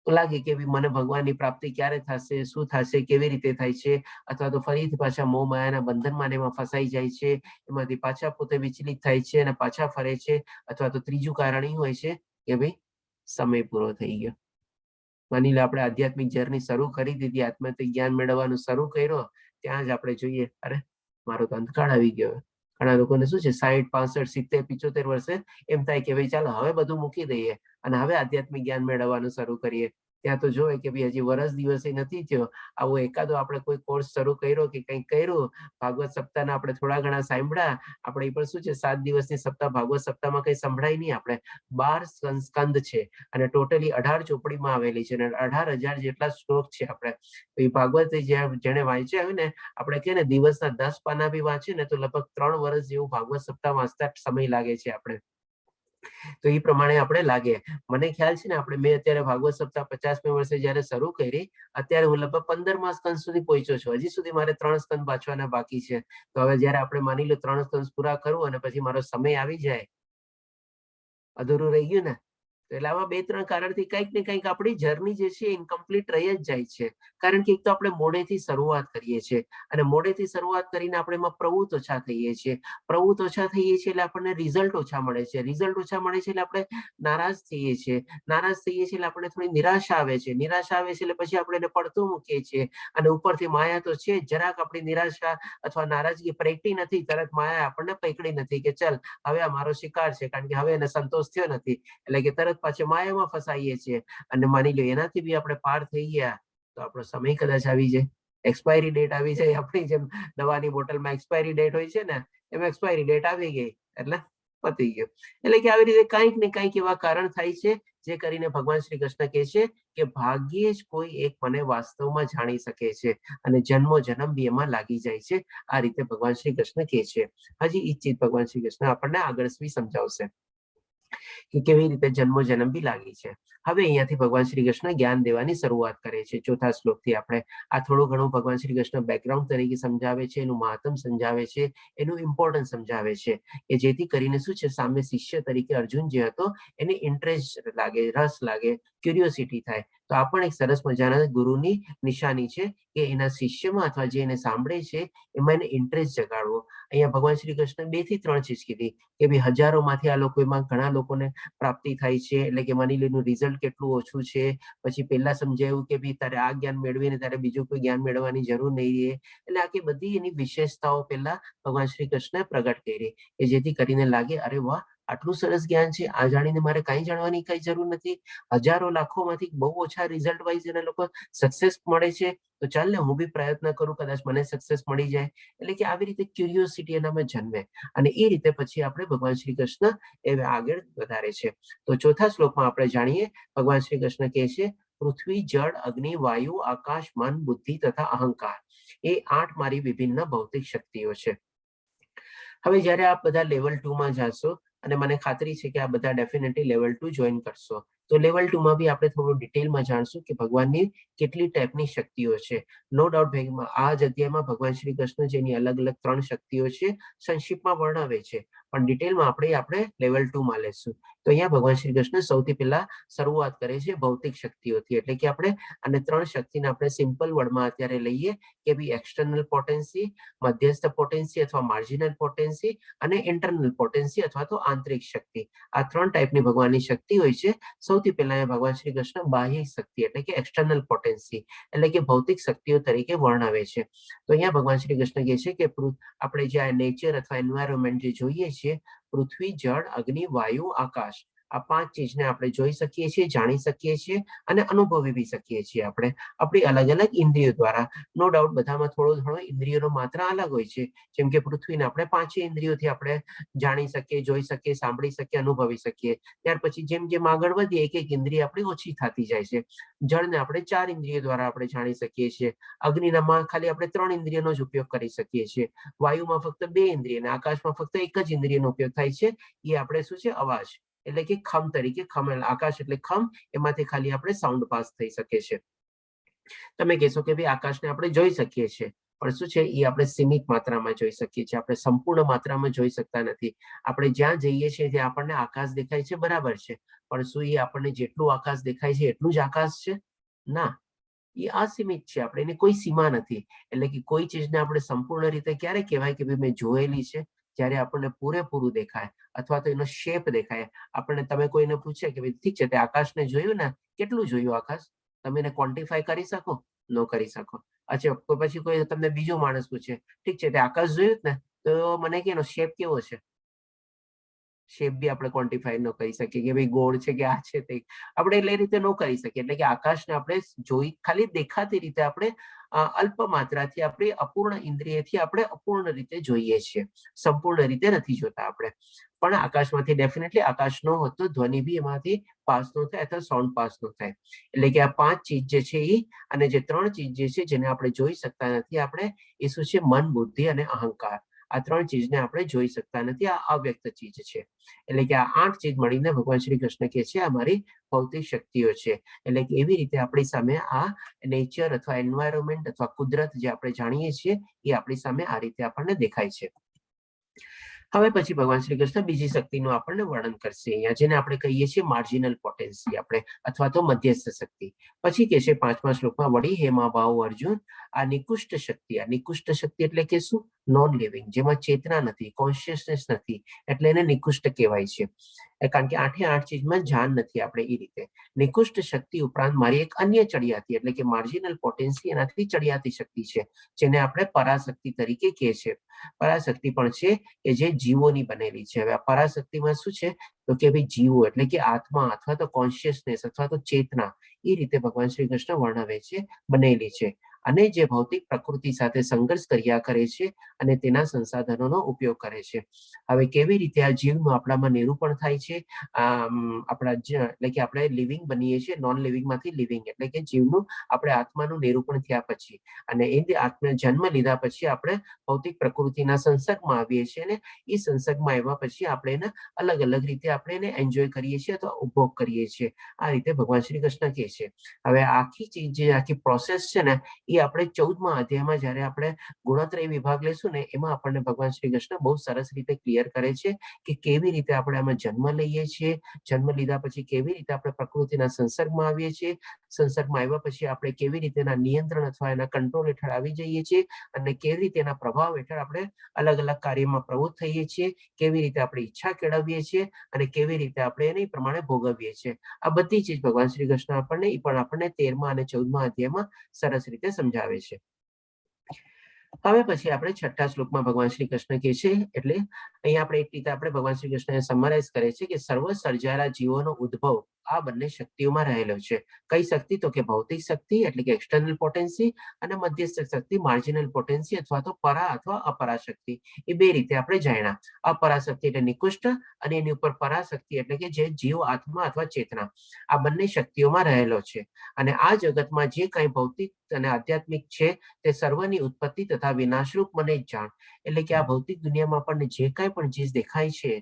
લાગે કે ભાઈ મને ભગવાનની પ્રાપ્તિ ક્યારે થશે, શું થશે, કેવી રીતે થાય છે, અથવા તો ફરીથી પાછા મોહ માયાના બંધનમાં એમાં ફસાઈ જાય છે, એમાંથી પાછા પોતે વિચલિત થાય છે અને પાછા ફરે છે. અથવા તો ત્રીજું કારણ એ હોય છે કે ભાઈ સમય પૂરો થઈ ગયો. માની લો આપણે આધ્યાત્મિક જર્ની શરૂ કરી દીધી, આત્માથી જ્ઞાન મેળવવાનું શરૂ કર્યો, ત્યાં જ આપણે જોઈએ અરે મારો તો અંતકાળ આવી ગયો. ઘણા લોકોને શું છે 60, 65, 70, 75 વર્ષે એમ થાય કે ભાઈ ચાલો હવે બધું મૂકી દઈએ અને હવે આધ્યાત્મિક જ્ઞાન મેળવવાનું શરૂ કરીએ. ત્યાં તો જોવે કે ભાઈ હજી વર્ષ દિવસે નથી થયો, આવો એકાદો આપણે કોઈ કોર્સ શરૂ કર્યો કે કંઈક કર્યું, ભાગવત સપ્તાહના આપણે થોડા ઘણા સાંભળ્યા, આપણે એ પણ શું છે 7 દિવસની સપ્તાહ, ભાગવત સપ્તાહમાં કઈ સંભળાય નહીં. આપણે 12 સ્કંદ છે અને ટોટલી 18 ચોપડીમાં આવેલી છે અને 18,000 જેટલા શ્લોક છે. આપણે એ ભાગવત જેને વાંચ્યા હોય ને, આપણે કે ને દિવસના 10 પાના બી વાંચે ને તો લગભગ 3 વર્ષ જેવું ભાગવત સપ્તાહ વાંચતા સમય લાગે છે આપણે. તો એ પ્રમાણે આપણે લાગે. મને ખ્યાલ છે ને મેં અત્યારે ભાગવત સપ્તાહ 50મી વર્ષે જયારે શરૂ કરી, અત્યારે હું લગભગ 15મા સ્કંદ સુધી પહોંચ્યો છું. હજી સુધી મારે 3 સ્કંદ વાંચવાના બાકી છે. તો હવે જયારે આપણે માની લો 3 સ્કંદ પૂરા કરું અને પછી મારો સમય આવી જાય, અધૂરું રહી ગયું ને. એટલે આવા 2-3 કારણથી કંઈક ને કંઈક આપણી જર્ની જે છે ઇનકમ્પ્લીટ રહી જ જાય છે. કારણ કે એક તો આપણે મોડેથી શરૂઆત કરીએ છીએ અને મોડેથી શરૂઆત કરીને આપણે એમાં પ્રવૃત્ત ઓછા થઈએ છીએ. પ્રવૃત્ત ઓછા થઈએ છીએ એટલે આપણને રિઝલ્ટ ઓછા મળે છે. રિઝલ્ટ ઓછા મળે છે એટલે આપણે નારાજ થઈએ છીએ. નારાજ થઈએ છીએ એટલે આપણને થોડી નિરાશા આવે છે. નિરાશા આવે છે એટલે પછી આપણે એને પડતું મૂકીએ છીએ અને ઉપરથી માયા તો છે, જરાક આપણી નિરાશા અથવા નારાજગી પ્રગટી નથી, તરત માયા આપણને પકડી નથી કે ચલ હવે આ મારો શિકાર છે, કારણ કે હવે એને સંતોષ થયો નથી, એટલે કે તરત પાછો માયામાં ફસાઈએ છીએ. અને માની લો એનાથી બી આપણે પાર થઈ ગયા તો આપણો સમય કદાચ આવી જાય, એક્સપાયરી ડેટ આવી જાય. આપણી જેમ દવાની બોટલમાં એક્સપાયરી ડેટ હોય છે ને, એમ એક્સપાયરી ડેટ આવી ગઈ એટલે પતી ગયું. એટલે કે આવી રીતે કંઈક ને કંઈક એવા કારણ થાય છે જે કરીને ભગવાન શ્રી કૃષ્ણ કહે છે કે ભાગ્યે જ કોઈ એક મને વાસ્તવમાં જાણી શકે છે અને જન્મો જન્મ બી એમાં લાગી જાય છે. આ રીતે ભગવાન શ્રી કૃષ્ણ કહે છે. હજી એ ચીજ ભગવાન શ્રી કૃષ્ણ આપણને આગળ સમજાવશે કે કેવી રીતે જન્મો જન્મ બી લાગી છે. હવે અહીંયાથી ભગવાન શ્રી કૃષ્ણ જ્ઞાન દેવાની શરૂઆત કરે છે. 4થા શ્લોકથી આપણે આ થોડું ઘણું ભગવાન શ્રી કૃષ્ણ બેકગ્રાઉન્ડ તરીકે સમજાવે છે, એનું મહત્વ સમજાવે છે, એનું ઇમ્પોર્ટન્સ સમજાવે છે કે જેથી કરીને શું છે સામે શિષ્ય તરીકે અર્જુન જે હતો એને ઇન્ટરેસ્ટ લાગે, રસ લાગે, ક્યુરિયોસિટી થાય. તો આ પણ એક સરસ મજાના ગુરુની નિશાની છે કે એના શિષ્યમાં અથવા જે એને સાંભળે છે એમાં એને ઇન્ટરેસ્ટ જગાડવો. અહીંયા ભગવાન શ્રી કૃષ્ણ 2 થી 3 ચીજ કીધી કે ભાઈ હજારોમાંથી આ લોકોમાં ઘણા લોકોને પ્રાપ્તિ થાય છે, એટલે કે માની લો રિઝલ્ટ કેટલું ઓછું છે. પછી પહેલા સમજાયું કે ભાઈ તારે આ જ્ઞાન મેળવીને તારે બીજું કોઈ જ્ઞાન મેળવવાની જરૂર નહીં રહે. એટલે આખી બધી એની વિશેષતાઓ પહેલા ભગવાન શ્રી કૃષ્ણે પ્રગટ કરી કે જેથી કરીને લાગે અરે વાહ, આટલું સરસ જ્ઞાન છે, આ જાણીને મારે કઈ જાણવાની કઈ જરૂર નથી. હજારો લાખોમાંથી બહુ ઓછા રિઝલ્ટ વાઇઝ એને લોકો સક્સેસ મળે છે, તો ચાલ ને હું બી પ્રયત્ન કરું, કદાચ મને સક્સેસ મળી જાય. એટલે કે આવી રીતે ક્યુરિયોસિટી એનામાં જન્મે અને એ રીતે પછી આપણે ભગવાન શ્રી કૃષ્ણ એ આગળ વધારે છે. તો 4થા શ્લોકમાં આપણે જાણીએ ભગવાન શ્રી કૃષ્ણ કહે છે પૃથ્વી, જળ, અગ્નિ, વાયુ, આકાશ, મન, બુદ્ધિ તથા અહંકાર એ 8 મારી વિભિન્ન ભૌતિક શક્તિઓ છે. હવે જ્યારે આપ બધા લેવલ 2માં જશો અને મને ખાતરી છે કે આ બધા ડેફિનેટલી લેવલ 2 જોઈન કરશો, તો લેવલ 2માં બી આપણે થોડું ડિટેલમાં જાણશું કે ભગવાનની કેટલી ટાઈપની શક્તિઓ છે. નો ડાઉટ આ જગ્યામાં ભગવાન શ્રી કૃષ્ણ જેની અલગ અલગ 3 શક્તિઓ છે સંક્ષિપ્તમાં વર્ણવે છે, પણ ડિટેલમાં આપણે લેવલ 2માં લેશું. તો અહીંયા ભગવાન શ્રી કૃષ્ણ સૌથી પહેલા શરૂઆત કરે છે ભૌતિક શક્તિઓથી. એટલે કે આપણે અને 3 શક્તિને આપણે સિમ્પલ વર્ડમાં અત્યારે લઈએ કે ભાઈ એક્સટર્નલ પોટેન્સી, મધ્યસ્થ પોટેન્સી અથવા માર્જિનલ પોટેન્સી અને ઇન્ટરનલ પોટેન્સી અથવા તો આંતરિક શક્તિ. આ 3 ટાઈપની ભગવાનની શક્તિ હોય છે. સૌથી પહેલા ભગવાન શ્રી કૃષ્ણ બાહ્ય શક્તિ એટલે કે એક્સટર્નલ પોટેન્સી એટલે કે ભૌતિક શક્તિઓ તરીકે વર્ણવે છે. તો અહીંયા ભગવાન શ્રી કૃષ્ણ કહે છે કે આપણે જે નેચર અથવા એન્વાયરમેન્ટ જે જોઈએ છીએ, પૃથ્વી, જળ, અગ્નિ, વાયુ, આકાશ, આ 5 ચીજને આપણે જોઈ શકીએ છીએ, જાણી શકીએ છીએ અને અનુભવી બી શકીએ છીએ આપણે આપણી અલગ અલગ ઇન્દ્રિયો દ્વારા. નો ડાઉટ બધામાં થોડો ઘણો ઇન્દ્રિયોનો માત્રા અલગ હોય છે. જેમ કે પૃથ્વીને આપણે 5 ઇન્દ્રિયોથી આપણે જાણી શકીએ, જોઈ શકીએ, સાંભળી શકીએ, અનુભવી શકીએ. ત્યાર પછી જેમ જેમ આગળ વધીએ એક એક ઇન્દ્રિય આપણી ઓછી થતી જાય છે. જળને આપણે 4 ઇન્દ્રિયો દ્વારા આપણે જાણી શકીએ છીએ. અગ્નિનામાં ખાલી આપણે 3 ઇન્દ્રિયનો જ ઉપયોગ કરી શકીએ છીએ. વાયુમાં ફક્ત 2 ઇન્દ્રિય અને આકાશમાં ફક્ત એક જ ઇન્દ્રિયનો ઉપયોગ થાય છે. એ આપણે શું છે અવાજ, એટલે કે ખમ તરીકે, ખમ આકાશ એટલે ખમ, એમાંથી ખાલી આપણે સાઉન્ડ પાસ થઈ શકે છે. તમે કહેશો કે ભાઈ આકાશને આપણે જોઈ શકીએ છીએ, પણ શું છે એ આપણે સીમિત માત્રામાં જોઈ શકીએ છીએ, આપણે સંપૂર્ણ માત્રામાં જોઈ શકતા નથી. આપણે જ્યાં જઈએ છીએ ત્યાં આપણને આકાશ દેખાય છે, બરાબર છે, પણ શું એ આપણને જેટલું આકાશ દેખાય છે એટલું જ આકાશ છે? ના, એ અસીમિત છે, આપણે એની કોઈ સીમા નથી. એટલે કે કોઈ ચીજને આપણે સંપૂર્ણ રીતે ક્યારે કહેવાય કે ભાઈ મેં જોયેલી છે? જ્યારે આપણને પૂરેપૂરું દેખાય, અથવા તો એનો શેપ દેખાય. આપણને તમે કોઈને પૂછે કે ભાઈ ઠીક છે તે આકાશને જોયું ને, કેટલું જોયું આકાશ? તમે એને ક્વોન્ટિફાય કરી શકો? ન કરી શકો. અચ્છા, તો પછી કોઈ તમને બીજો માણસ પૂછે, ઠીક છે તે આકાશ જોયું ને, તો મને કે એનો શેપ કેવો છે? શેપ બી આપણે ક્વોન્ટિફાય ન કરી શકીએ કે ભાઈ ગોળ છે કે આ છે તે, આપણે એટલે એ રીતે ન કરી શકીએ. એટલે કે આકાશને આપણે જોઈ ખાલી દેખાતી રીતે આપણે અલ્પ માત્રાથી આપણી અપૂર્ણ ઇન્દ્રિયથી આપણે અપૂર્ણ રીતે જોઈએ છીએ, સંપૂર્ણ રીતે નથી જોતા આપણે. પણ આકાશમાંથી ડેફિનેટલી આકાશ ન હોત તો ધ્વનિ બી એમાંથી પાસ ન થાય અથવા સાઉન્ડ પાસ ન થાય. એટલે કે આ 5 ચીજ જે છે એ, અને જે 3 ચીજ જે છે જેને આપણે જોઈ શકતા નથી આપણે, એ શું છે? મન, બુદ્ધિ અને અહંકાર. આ 3 ચીજને આપણે જોઈ શકતા નથી, આ અવ્યક્ત ચીજ છે. એટલે કે આ 8 ચીજ મળીને ભગવાન શ્રી કૃષ્ણ કહે છે અમારી ભૌતિક શક્તિઓ છે. એટલે કે એવી રીતે આપણી સામે આ નેચર અથવા એન્વાયરમેન્ટ અથવા કુદરત જે આપણે જાણીએ છીએ એ આપણી સામે આ રીતે આપણને દેખાય છે. હવે પછી ભગવાન શ્રી કૃષ્ણ બીજી શક્તિનું આપણને વર્ણન કરશે અહીંયા, જેને આપણે કહીએ છીએ માર્જિનલ પોટેન્સી આપણે, અથવા તો મધ્યસ્થ શક્તિ. પછી કહે છે 5મા શ્લોકમાં, વળી હે મહાભાવ અર્જુન, આ નિકુષ્ટ શક્તિ, આ નિકુષ્ટ શક્તિ એટલે કે શું? નોન લિવિંગ, જેમાં ચેતના નથી, કોન્શિયસનેસ નથી, એટલે એને નિકુષ્ટ કહેવાય છે. કારણ કે 8 ચીજમાં જાન નથી આપણે એ રીતે. નિકુષ્ટ શક્તિ ઉપરાંત મારી એક અન્ય ચડિયાતી એટલે કે માર્જિનલ પોટેન્સી, એનાથી ચડિયાતી શક્તિ છે, જેને આપણે પરાશક્તિ તરીકે કહે છે. પરાશક્તિ પણ છે કે જે જીવોની બનેલી છે. હવે આ પરાશક્તિમાં શું છે? તો કે ભાઈ જીવો એટલે કે આત્મા અથવા તો કોન્શિયસનેસ અથવા તો ચેતના, એ રીતે ભગવાન શ્રી કૃષ્ણ વર્ણવે છે, બનેલી છે. અને જે ભૌતિક પ્રકૃતિ સાથે સંઘર્ષ કર્યા કરે છે અને તેના સંસાધનોનો ઉપયોગ કરે છે. હવે કેવી રીતે આ જીવનું આપણામાં નિરૂપણ થાય છે? આપણા એટલે કે આપણે લિવિંગ બનીએ છીએ, નોન લિવિંગ માંથી લિવિંગ, એટલે કે જીવનું આપણે આત્માનું નિરૂપણ થયા પછી, અને એ આત્મા જન્મ લીધા પછી આપણે ભૌતિક પ્રકૃતિના સંસર્ગમાં આવીએ છીએ, અને એ સંસર્ગમાં આવ્યા પછી આપણે એને અલગ અલગ રીતે આપણે એને એન્જોય કરીએ છીએ અથવા ઉપભોગ કરીએ છીએ. આ રીતે ભગવાન શ્રી કૃષ્ણ કહે છે. હવે આખી ચીજ જે આખી પ્રોસેસ છે ને, એ આપણે 14મા અધ્યાયમાં જયારે આપણે ગુણોત્તરી વિભાગ લેશું ને, એમાં આપણને ભગવાન શ્રી કૃષ્ણ બહુ સરસ રીતે ક્લિયર કરે છે કે કેવી રીતે આપણે આમાં જન્મ લઈએ છીએ, જન્મ લીધા પછી કેવી રીતે આપણે પ્રકૃતિના સંસર્ગમાં આવીએ છીએ, સંસર્ગમાં આવ્યા પછી આપણે કેવી રીતે એના નિયંત્રણ અથવા એના કંટ્રોલ હેઠળ આવી જઈએ છીએ, અને કેવી રીતે એના પ્રભાવ હેઠળ આપણે અલગ અલગ કાર્યમાં પ્રવૃત્ત થઈએ છીએ, કેવી રીતે આપણે ઈચ્છા કેળવીએ છીએ, અને કેવી રીતે આપણે એને પ્રમાણે ભોગવીએ છીએ. આ બધી ચીજ ભગવાન શ્રી કૃષ્ણ આપણને એ પણ આપણને 13મા અને 14મા અધ્યાયમાં સરસ રીતે સમજાવે છે. હવે પછી આપણે 6ઠ્ઠા શ્લોકમાં ભગવાન શ્રી કૃષ્ણ કહે છે, એટલે અહીંયા આપણે એક રીતે આપણે ભગવાન શ્રી કૃષ્ણ સમરાઇઝ કરે છે કે સર્વ સર્જાયેલા જીવોનો ઉદ્ભવ આ બંને શક્તિઓમાં રહેલો છે. કઈ શક્તિ? તો કે ભૌતિક શક્તિ એટલે કે એક્સટર્નલ પોટેન્સી, અને મધ્યસ્થ શક્તિ માર્જિનલ પોટેન્સી અથવા તો પરા અથવા અપરાશક્તિ. એ બે રીતે આપણે જાણ્યા. અપરાશક્તિ એટલે નિકુષ્ટ, અને એની ઉપર પરાશક્તિ એટલે કે જે જીવ આત્મા અથવા ચેતના, આ બંને શક્તિઓમાં રહેલો છે. અને આ જગતમાં જે કઈ ભૌતિક અને આધ્યાત્મિક છે તે સર્વની ઉત્પત્તિ તથા વિનાશરૂપ મને જ જાણ. એટલે કે આ ભૌતિક દુનિયામાં આપણને જે કઈ પણ ચીજ દેખાય છે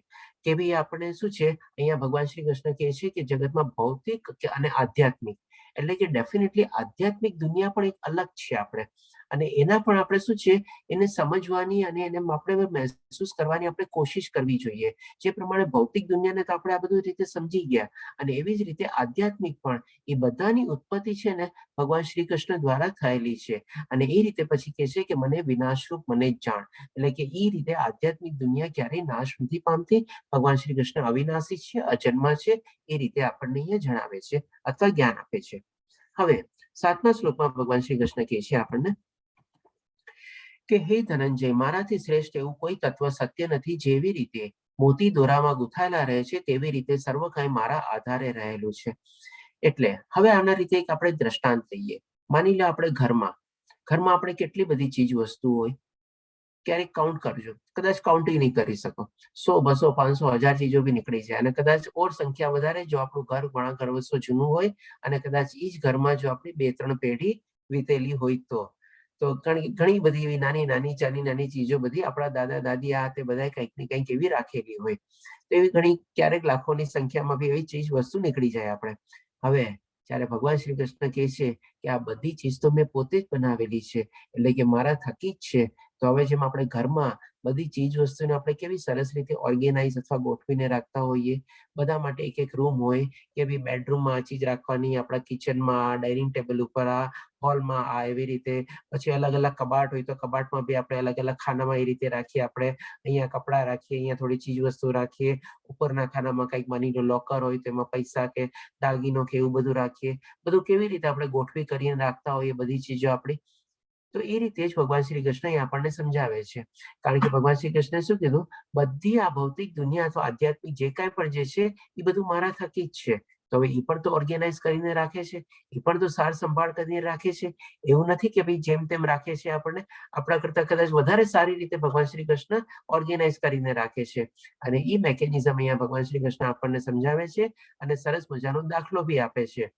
કે ભાઈ આપણે શું છે, અહીંયા ભગવાન શ્રી કૃષ્ણ કહે છે કે જગતમાં ભૌતિક અને આધ્યાત્મિક, એટલે કે ડેફિનેટલી આધ્યાત્મિક દુનિયા પણ એક અલગ છે આપણે, અને એના પણ આપણે શું છે એને સમજવાની અને એને આપણે મહેસૂસ કરવાની આપણે કોશિશ કરવી જોઈએ. જે પ્રમાણે ભૌતિક દુનિયાને તો આપણે આ બધું રીતે સમજી ગયા, અને એવી જ રીતે આધ્યાત્મિક પણ એ બધાની ઉત્પત્તિ છે ને ભગવાન શ્રી કૃષ્ણ દ્વારા થયેલી છે. અને એ રીતે પછી કહે છે કે મને વિનાશરૂપ મને જ જાણ. એટલે કે એ રીતે આધ્યાત્મિક દુનિયા ક્યારેય નાશ નથી પામતી. ભગવાન શ્રી કૃષ્ણ અવિનાશી છે, અજન્મા છે, એ રીતે આપણને અહીંયા જણાવે છે અથવા જ્ઞાન આપે છે. હવે 7મા શ્લોકમાં ભગવાન શ્રી કૃષ્ણ કહે છે આપણને કે હે ધનંજય, મારાથી શ્રેષ્ઠ એવું કોઈ તત્વ સત્ય નથી. જેવી રીતે મોતી દોરામાં ગૂંથાયેલા રહે છે તેવી રીતે સર્વ કંઈ મારા આધારે રહેલું છે. એટલે હવે આના રીતે એક આપણે દ્રષ્ટાંત લઈએ. માની લો આપણે ઘરમાં આપણે કેટલી બધી ચીજ વસ્તુ હોય, ક્યારેક કાઉન્ટ કરજો, કદાચ કાઉન્ટ નહીં કરી શકો, 100, 200, 500, 1000 ચીજો બી નીકળી જાય. અને કદાચ ઓર સંખ્યા વધારે જો આપણું ઘર ઘણા વર્ષો જૂનું હોય, અને કદાચ એ જ ઘરમાં જો આપણી 2-3 પેઢી વીતેલી હોય તો તો ઘણી બધી એવી નાની નાની ચીજો બધી આપણા દાદા દાદી આ તે બધા કંઈક ને કંઈક એવી રાખેલી હોય. તો એવી ઘણી ક્યારેક લાખોની સંખ્યામાં બી એવી ચીજ વસ્તુ નીકળી જાય આપણે. હવે જ્યારે ભગવાન શ્રી કૃષ્ણ કહે છે કે આ બધી ચીજ તો મેં પોતે જ બનાવેલી છે, એટલે કે મારા થકી જ છે. તો હવે જેમ આપણે ઘરમાં બધી ચીજ વસ્તુને આપણે કેવી સરસ રીતે ઓર્ગેનાઇઝ અથવા ગોઠવીને રાખતા હોઈએ, બધા માટે એક એક રૂમ હોય કે ભાઈ બેડરૂમમાં આ ચીજ રાખવાની, આપણા કિચનમાં, ડાઇનિંગ ટેબલ ઉપર, આ હોલમાં આ એવી રીતે, પછી અલગ અલગ કબાટ હોય તો કબાટમાં બી આપણે અલગ અલગ ખાનામાં એ રીતે રાખીએ. આપણે અહીંયા કપડા રાખીએ, અહીંયા થોડી ચીજ વસ્તુ રાખીએ, ઉપરના ખાનામાં કંઈક માની લો લોકર હોય તો એમાં પૈસા કે દાગીનો કે એવું બધું રાખીએ. બધું કેવી રીતે આપણે ગોઠવી કરીને રાખતા હોઈએ બધી ચીજો આપણી. તો એ રીતે જ ભગવાન શ્રી કૃષ્ણ આપણને સમજાવે છે. કારણ કે ભગવાન શ્રી કૃષ્ણે શું કીધું, બધી આ ભૌતિક દુનિયા અથવા આધ્યાત્મિક જે કાંઈ પણ જે છે એ બધું મારા થકી જ છે. તો હવે એ પણ તો ઓર્ગેનાઇઝ કરીને રાખે છે, એ પણ તો સાર સંભાળ કરીને રાખે છે. એવું નથી કે ભાઈ જેમ તેમ રાખે છે આપણને, આપણા કરતા કદાચ વધારે સારી રીતે ભગવાન શ્રી કૃષ્ણ ઓર્ગેનાઇઝ કરીને રાખે છે. અને એ મેકેનિઝમ અહીંયા ભગવાન શ્રી કૃષ્ણ આપણને સમજાવે છે અને સરસ મજાનો દાખલો બી આપે છે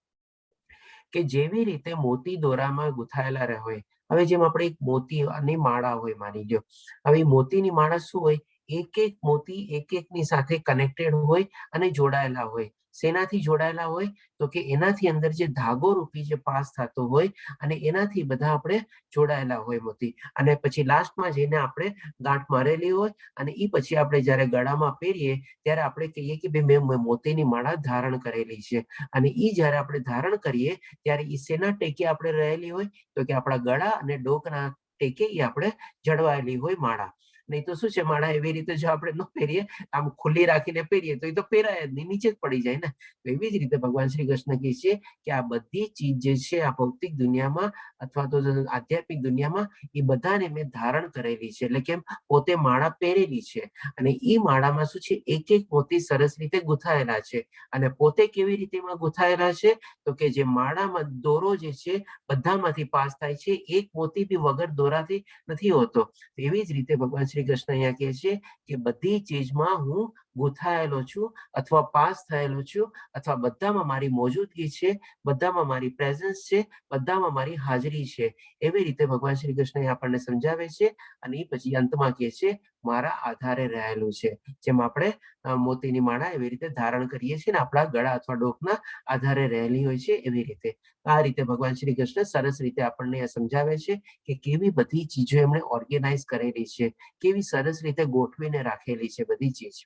કે જેવી રીતે મોતી દોરામાં ગૂંથાયેલા રહે હોય. હવે જેમ આપણે એક મોતીની માળા હોય માની લો, હવે મોતીની માળા શું હોય, એક એક મોતી એક એકની સાથે કનેક્ટેડ હોય અને જોડાયેલા હોય. શેનાથી જોડાયેલા હોય તો કે એનાથી અંદર જે ધાગો રૂપી જે પાસ થતો હોય અને એનાથી બધા આપણે જોડાયેલા હોય મોતી. અને પછી લાસ્ટમાં જઈને આપણે ગાંઠ મારેલી હોય અને એ પછી આપણે જ્યારે ગળામાં પહેરીએ ત્યારે આપણે કહીએ કે ભાઈ મેં મોતીની માળા ધારણ કરેલી છે. અને એ જ્યારે આપણે ધારણ કરીએ ત્યારે એ શેના ટેકે આપણે રહેલી હોય તો કે આપણા ગળા અને ડોકના ટેકે એ આપણે જળવાયેલી હોય માળા. નહીં તો શું છે, માળા એવી રીતે જો આપણે ન પહેરીએ, આમ ખુલ્લી રાખીને પહેરીએ તો એ તો પહેરાય જ નહીં, નીચે જ પડી જાય ને. તો એવી જ રીતે ભગવાન શ્રી કૃષ્ણ કહે છે કે આ બધી ચીજ જે છે આ ભૌતિક દુનિયામાં અથવા તો આધ્યાત્મિક દુનિયામાં એ બધાને મેં ધારણ કરેલી છે. એટલે કેમ, પોતે માળા પહેરેલી છે અને એ માળામાં શું છે, એક એક મોતી સરસ રીતે ગૂંથાયેલા છે. અને પોતે કેવી રીતે એમાં ગૂંથાયેલા છે તો કે જે માળામાં દોરો જે છે બધામાંથી પાસ થાય છે, એક મોતી બી વગર દોરાથી નથી હોતો. એવી જ રીતે ભગવાન શ્રી કૃષ્ણ અહીંયા કહે છે કે બધી ચીજમાં હું ગૂંથાયેલો છું અથવા પાસ થયેલો છું, અથવા બધામાં મારી મોજૂદગી છે, બધામાં મારી પ્રેઝન્સ છે, બધામાં મારી હાજરી છે. એવી રીતે ભગવાન શ્રી કૃષ્ણ આપણને સમજાવે છે અને એ પછી અંતમાં કહે છે મારા આધારે રહેલું છે. જેમ આપણે મોતીની માળા એવી રીતે ધારણ કરીએ છીએ ને આપણા ગળા અથવા ડોકના આધારે રહેલી હોય છે, એવી રીતે આ રીતે ભગવાન શ્રી કૃષ્ણ સરસ રીતે આપણને સમજાવે છે કે કેવી બધી ચીજો એમણે ઓર્ગેનાઇઝ કરેલી છે, કેવી સરસ રીતે ગોઠવીને રાખેલી છે બધી ચીજ.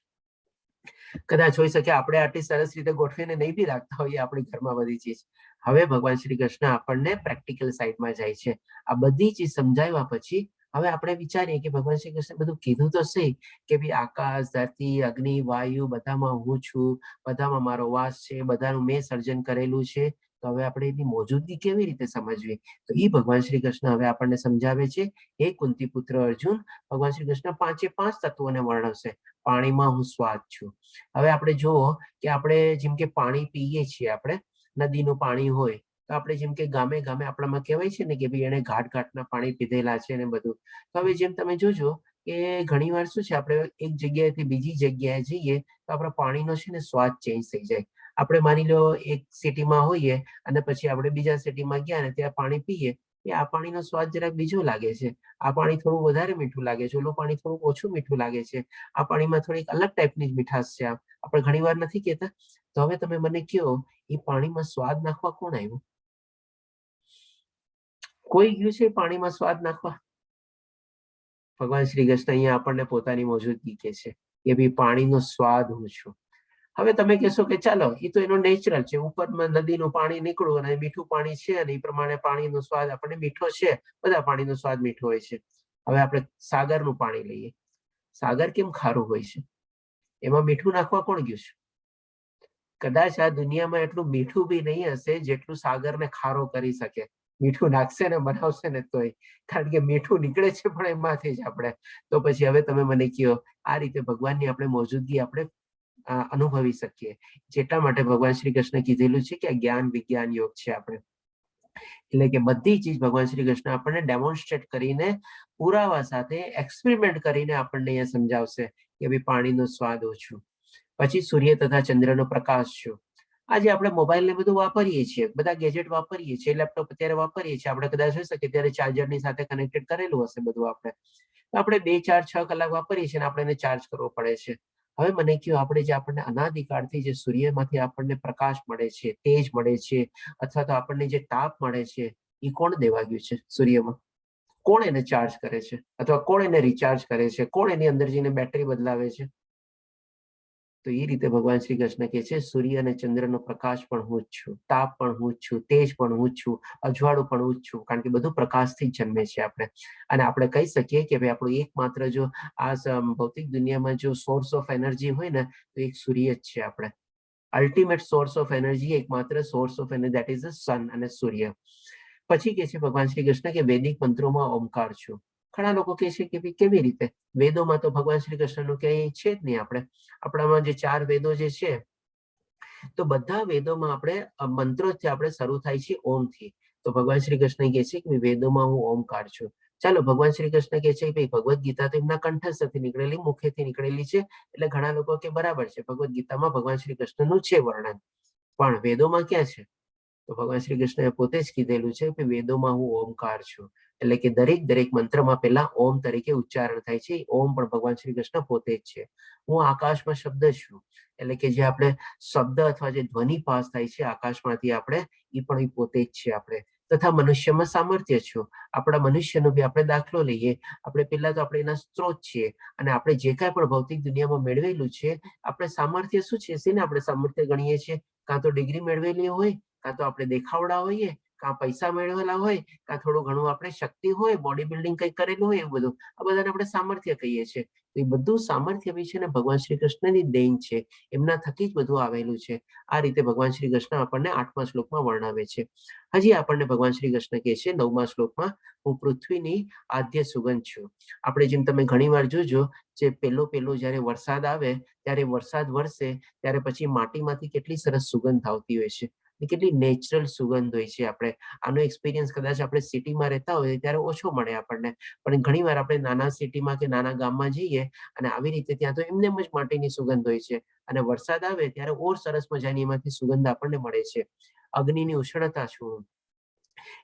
કદાચ હોઈ શકે આપણે આટલી સરસ રીતે ગોઠવીને નહીં બી રાખતા હોઈએ આપણી ઘરમાં બધી ચીજ. હવે ભગવાન શ્રી કૃષ્ણ આપણને પ્રેક્ટિકલ સાઈડમાં જાય છે. આ બધી ચીજ સમજાવ્યા પછી હવે આપણે વિચારીએ કે ભગવાન શ્રી કૃષ્ણ બધું કીધું તો સહી કે ભાઈ આકાશ, ધરતી, અગ્નિ, વાયુ બધામાં હું છું, બધામાં મારો વાસ છે, બધાનું મેં સર્જન કરેલું છે. તો હવે આપણે એની મોજૂદગી કેવી રીતે સમજવી, તો એ ભગવાન શ્રી કૃષ્ણ હવે આપણને સમજાવે છે. હે કુંતી પુત્ર અર્જુન, ભગવાન શ્રી કૃષ્ણ 5 તત્વોને વર્ણવશે. પાણીમાં હું સ્વાદ છું. હવે આપણે જુઓ કે આપણે જેમ કે પાણી પીએ છીએ, આપણે નદીનું પાણી હોય તો આપણે જેમ કે ગામે ગામે આપણામાં કહેવાય છે ને કે ભાઈ એને ઘાટના પાણી પીધેલા છે ને બધું. તો હવે જેમ તમે જોજો કે ઘણી વાર શું છે, આપણે એક જગ્યાએથી બીજી જગ્યાએ જઈએ તો આપણા પાણીનો છે ને સ્વાદ ચેન્જ થઈ જાય. આપણે માની લો એક સિટીમાં હોઈએ અને પછી આપણે બીજા સિટીમાં ગયા ને ત્યાં પાણી પીએ, એ આ પાણીનો સ્વાદ જરાક બીજો લાગે છે, આ પાણી થોડું વધારે મીઠું લાગે છે, ઓલું પાણી થોડું ઓછું મીઠું લાગે છે, આ પાણીમાં થોડીક અલગ ટાઈપની જ મીઠાશ છે. આપણે ઘણી વાર નથી કહેતા. તો હવે તમે મને કહો, એ પાણીમાં સ્વાદ નાખવા કોણ આવ્યું? કોઈ ગયું છે પાણીમાં સ્વાદ નાખવા? ભગવાન શ્રી કૃષ્ણ અહીંયા આપણને પોતાની મોજૂદગી કહે છે કે ભાઈ પાણીનો સ્વાદ હું છું. હવે તમે કહેશો કે ચાલો એ તો એનો નેચરલ છે, ઉપરમાં નદીનું પાણી નીકળ્યું અને મીઠું પાણી છે અને એ પ્રમાણે પાણીનો સ્વાદ આપણને મીઠો છે, બધા પાણીનો સ્વાદ મીઠો હોય છે. હવે આપણે સાગરનું પાણી લઈએ, સાગર કેમ ખારું હોય છે? એમાં મીઠું નાખવા કોણ ગયું છે? કદાચ આ દુનિયામાં એટલું મીઠું બી નહીં હશે જેટલું સાગરને ખારો કરી શકે. મીઠું નાખશે ને બનાવશે ને તોય, કારણ કે મીઠું નીકળે છે પણ એમાંથી જ આપણે. તો પછી હવે તમે મને કહો, આ રીતે ભગવાનની આપણે મોજૂદગી આપણે અનુભવી શકીએ. જેટલા માટે ભગવાન શ્રી કૃષ્ણ કીધેલું છે કે આ જ્ઞાન વિજ્ઞાન યોગ છે આપણે. એટલે કે બધી ચીજ ભગવાન શ્રી કૃષ્ણ આપણને ડેમોન્સ્ટ્રેટ કરીને, પુરાવા સાથે એક્સપેરિમેન્ટ કરીને આપણને અહીંયા સમજાવશે કે ભાઈ પાણીનો સ્વાદ ઓછું. પછી સૂર્ય તથા ચંદ્રનો પ્રકાશ છું. આજે આપણે મોબાઈલ ને બધું વાપરીએ છીએ, બધા ગેજેટ વાપરીએ છીએ, લેપટોપ અત્યારે વાપરીએ છીએ, આપણે કદાચ હશે કે ત્યારે ચાર્જરની સાથે કનેક્ટેડ કરેલું હશે બધું આપણે 2, 4, 6 કલાક વાપરીએ છીએ અને આપણે એને ચાર્જ કરવો પડે છે. હવે મને કહ્યું, આપણે જે આપણને અનાદિકાળથી જે સૂર્યમાંથી આપણને પ્રકાશ મળે છે, તેજ મળે છે, અથવા તો આપણને જે તાપ મળે છે, એ કોણ દેવા ગયું છે સૂર્યમાં? કોણ એને ચાર્જ કરે છે અથવા કોણ એને રિચાર્જ કરે છે? કોણ એની અંદર જઈને બેટરી બદલાવે છે? તો એ રીતે ભગવાન શ્રી કૃષ્ણ કહે છે, સૂર્ય અને ચંદ્રનો પ્રકાશ પણ હું જ છું, તાપ પણ હું જ છું, તેજ પણ હું જ છું, અજવાળું પણ હું જ છું, કારણ કે બધું પ્રકાશથી જ જન્મે છે આપણે. અને આપણે કહી શકીએ કે ભાઈ આપણું એકમાત્ર જો આ ભૌતિક દુનિયામાં જો સોર્સ ઓફ એનર્જી હોય ને તો એક સૂર્ય જ છે. આપણે અલ્ટિમેટ સોર્સ ઓફ એનર્જી, એકમાત્ર source of energy, that is the sun અને સૂર્ય. પછી કે છે ભગવાન શ્રી કૃષ્ણ કે વૈદિક મંત્રોમાં ઓમકાર છું. ઘણા લોકો કહે છે કે ભાઈ કેવી રીતે? વેદોમાં તો ભગવાન શ્રી કૃષ્ણનું ક્યાંય છે જ નહીં. આપણામાં જે 4 વેદો જે છે, તો બધા વેદોમાં આપણે મંત્રોથી આપણે શરૂ થાય છે ઓમથી. તો ભગવાન શ્રી કૃષ્ણ કહે છે કે વેદોમાં હું ઓમકાર છું. ચાલો, ભગવાન શ્રી કૃષ્ણ કહે છે કે ભગવદ્ ગીતા તો એમના કંઠસ્થથી નીકળેલી, મુખેથી નીકળેલી છે, એટલે ઘણા લોકો કે બરાબર છે, ભગવદ્ ગીતામાં ભગવાન શ્રી કૃષ્ણનું છે વર્ણન, પણ વેદોમાં ક્યાં છે? તો ભગવાન શ્રી કૃષ્ણએ પોતે જ કીધેલું છે કે વેદોમાં હું ઓમકાર છું, એટલે કે દરેક મંત્રમાં પહેલા ઓમ તરીકે ઉચ્ચારણ થાય છે. ઓમ પણ ભગવાન શ્રી કૃષ્ણ પોતે જ છે. હું આકાશમાં શબ્દ છું, એટલે કે જે આપણે શબ્દ અથવા જે ધ્વનિ પાસ થાય છે આકાશમાંથી આપણે, એ પણ એ પોતે જ છે આપણે. તથા મનુષ્યમાં સામર્થ્ય છું. આપણા મનુષ્યનો બી આપણે દાખલો લઈએ, આપણે પહેલા તો આપણે એના સ્ત્રોત છીએ, અને આપણે જે કાંઈ પણ ભૌતિક દુનિયામાં મેળવેલું છે, આપણે સામર્થ્ય શું છે, શેને આપણે સામર્થ્ય ગણીએ છીએ? કાં તો ડિગ્રી મેળવેલી હોય, કાં તો આપણે દેખાવડા હોઈએ, કાં પૈસા મેળવેલા હોય, કાં થોડું ઘણું આપણે શક્તિ હોય, બોડી બિલ્ડિંગ કંઈક કરેલું હોય, એવું બધું, આ બધાને આપણે સામર્થ્ય કહીએ છીએ. તો એ બધું સામર્થ્ય બી છે ને ભગવાન શ્રી કૃષ્ણની દેન છે, એમના થકી જ બધું આવેલું છે. આ રીતે ભગવાન શ્રી કૃષ્ણ આપણને 8મા શ્લોકમાં વર્ણવે છે. હજી આપણને ભગવાન શ્રી કૃષ્ણ કહે છે 9મા શ્લોકમાં, હું પૃથ્વીની આદ્ય સુગંધ છું. આપણે જેમ તમે ઘણી વાર જોજો, જે પેલો જ્યારે વરસાદ આવે, ત્યારે વરસાદ વરસે ત્યારે પછી માટીમાંથી કેટલી સરસ સુગંધ આવતી હોય છે, કેટલી નેચરલ સુગંધ હોય છે. આપણે આનો એક્સપિરિયન્સ કદાચ આપણે સિટીમાં રહેતા હોય ત્યારે ઓછો મળે આપણને, પણ ઘણી વાર આપણે નાના સિટીમાં કે નાના ગામમાં જઈએ અને આવી રીતે ત્યાં તો એમને જ માટીની સુગંધ હોય છે, અને વરસાદ આવે ત્યારે ઓર સરસ મજાની એમાંથી સુગંધ આપણને મળે છે. અગ્નિની ઉષ્ણતા છું,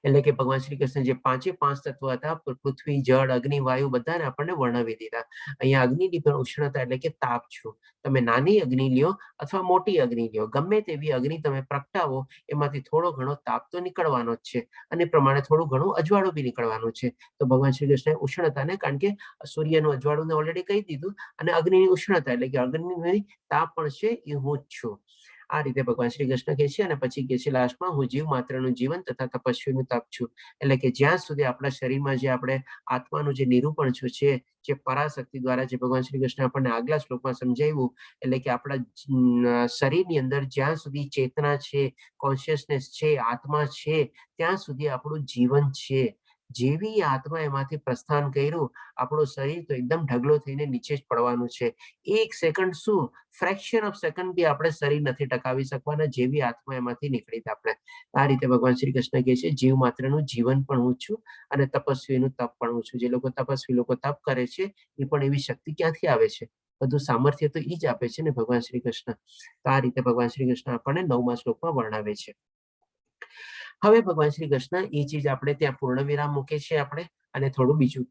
એટલે કે ભગવાન શ્રી કૃષ્ણ જે 5 તત્વ હતા, પૃથ્વી, જળ, અગ્નિ, વાયુ, બધાને આપણને વર્ણવી દીધા. અહીંયા અગ્નિની પણ ઉષ્ણતા એટલે કે તાપ છું. તમે નાની અગ્નિ લ્યો અથવા મોટી અગ્નિ લ્યો, ગમે તેવી અગ્નિ તમે પ્રગટાવો, એમાંથી થોડો ઘણો તાપ તો નીકળવાનો જ છે, અને પ્રમાણે થોડું ઘણું અજવાળું બી નીકળવાનું છે. તો ભગવાન શ્રી કૃષ્ણ ઉષ્ણતાને, કારણ કે સૂર્યનું અજવાળું ઓલરેડી કહી દીધું, અને અગ્નિની ઉષ્ણતા એટલે કે અગ્નિની તાપ પણ છે, એ હું જ છું. આ રીતે ભગવાન શ્રી કૃષ્ણ કહે છે. અને પછી કહે છે લાસ્ટમાં, હું જીવ માત્રનું જીવન તથા તપસ્વીનું તપ છું. એટલે કે જ્યાં સુધી આપણા શરીરમાં જે આપણે આત્માનું જે નિરૂપણ છે, જે પરાશક્તિ દ્વારા જે ભગવાન શ્રી કૃષ્ણ આપણને આગલા શ્લોકમાં સમજાવ્યું, એટલે કે આપણા શરીરની અંદર જ્યાં સુધી ચેતના છે, કોન્શિયસનેસ છે, આત્મા છે, ત્યાં સુધી આપણું જીવન છે. જેવી આત્મા એમાંથી પ્રસ્થાન કર્યું, આપણું શરીર તો એકદમ ઢગલો થઈને નીચે જ પડવાનું છે. 1 સેકન્ડ શું, ફ્રેક્શન ઓફ સેકન્ડ બી આપણે શરીર નથી ટકાવી શકવાના, જેવી આત્મા એમાંથી નીકળી. આપણે આ રીતે ભગવાન શ્રી કૃષ્ણ કહે છે, જીવ માત્રનું જીવન પણ હું છું, અને તપસ્વીનું તપ પણ હું છું. જે લોકો તપસ્વી લોકો તપ કરે છે, એ પણ એવી શક્તિ ક્યાંથી આવે છે? બધું સામર્થ્ય તો એ જ આપે છે ને ભગવાન શ્રી કૃષ્ણ. તો આ રીતે ભગવાન શ્રી કૃષ્ણ આપણને 9મા શ્લોકમાં વર્ણવે છે. હવે ભગવાન શ્રી કૃષ્ણ એ ચીજ આપણે ત્યાં પૂર્ણ વિરામ મૂકે છે આપણે, અને થોડું બીજું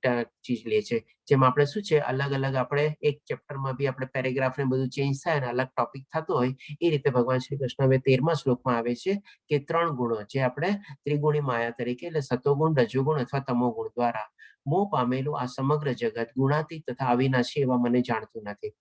ચીજ લે છે. જેમાં આપણે શું છે, અલગ અલગ આપણે એક ચેપ્ટરમાં બી આપણે પેરેગ્રાફ ને બધું ચેન્જ થાય અને અલગ ટોપિક થતો હોય, એ રીતે ભગવાન શ્રી કૃષ્ણ હવે 13મા શ્લોકમાં આવે છે કે 3 ગુણો જે આપણે ત્રિગુણી માયા તરીકે, એટલે સતોગુણ, રજોગુણ અથવા તમોગુણ દ્વારા મોહ પામેલું આ સમગ્ર જગત ગુણાતીત તથા અવિનાશી એવા મને જાણતું નથી.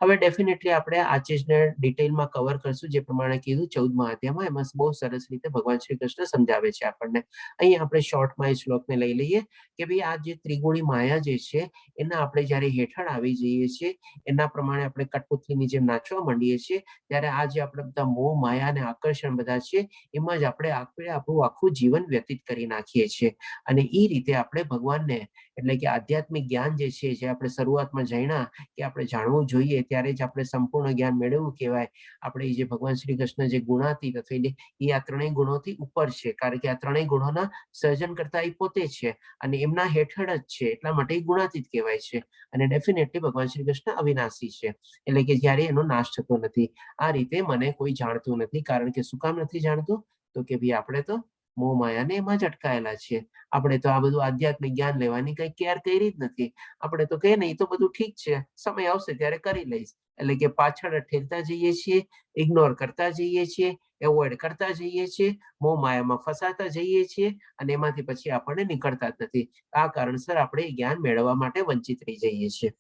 હવે ડેફિનેટલી આપણે આ ચીજને ડિટેલમાં કવર કરશું, જે પ્રમાણે કીધું 14મા અધ્યાયમાં, એમાં બહુ સરસ રીતે ભગવાન શ્રી કૃષ્ણ સમજાવે છે આપણને. અહીંયા આપણે શોર્ટમાં એ શ્લોકને લઈ લઈએ કે ભાઈ આ જે ત્રિગુણી માયા જે છે, એના આપણે જ્યારે હેઠળ આવી જઈએ છીએ, એના પ્રમાણે આપણે કઠપુતલીની જેમ નાચવા માંડીએ છીએ, ત્યારે આ જે આપણે બધા મોહ, માયા અને આકર્ષણ બધા છે, એમાં જ આપણે આપણું આખું જીવન વ્યતીત કરી નાખીએ છીએ. અને એ રીતે આપણે ભગવાનને એટલે કે આધ્યાત્મિક જ્ઞાન જે છે, જે આપણે શરૂઆતમાં જાણ્યા કે આપણે જાણવું જોઈએ, ત્યારે જ આપણે સંપૂર્ણ જ્ઞાન મેળવવું કહેવાય. આપણે જે ભગવાન શ્રી કૃષ્ણ જે ગુણાતીત એટલે એ આ ત્રણેય ગુણોથી ઉપર છે, કારણ કે આ ત્રણેય ગુણોના સર્જન કરતા એ પોતે છે અને એમના હેઠળ જ છે, એટલા માટે એ ગુણાતીત કહેવાય છે. અને ડેફિનેટલી ભગવાન શ્રી કૃષ્ણ અવિનાશી છે, એટલે કે જ્યારે એનો નાશ થતો નથી. આ રીતે મને કોઈ જાણતું નથી, કારણ કે શું કામ નથી જાણતું? તો કે ભાઈ આપણે તો મોહ માયાને એમાં જ અટકાયેલા છીએ. આપણે તો આ બધું આધ્યાત્મિક જ્ઞાન લેવાની કઈ કેર કરી જ નથી. આપણે તો કહીએ ને એ તો બધું ઠીક છે, સમય આવશે ત્યારે કરી લઈશ. એટલે કે પાછળ ઠેલતા જઈએ છીએ, ઇગ્નોર કરતા જઈએ છીએ, એવોઇડ કરતા જઈએ છીએ, મોહ માયામાં ફસાતા જઈએ છીએ અને એમાંથી પછી આપણને નીકળતા જ નથી. આ કારણસર આપણે જ્ઞાન મેળવવા માટે વંચિત રહી જઈએ છીએ.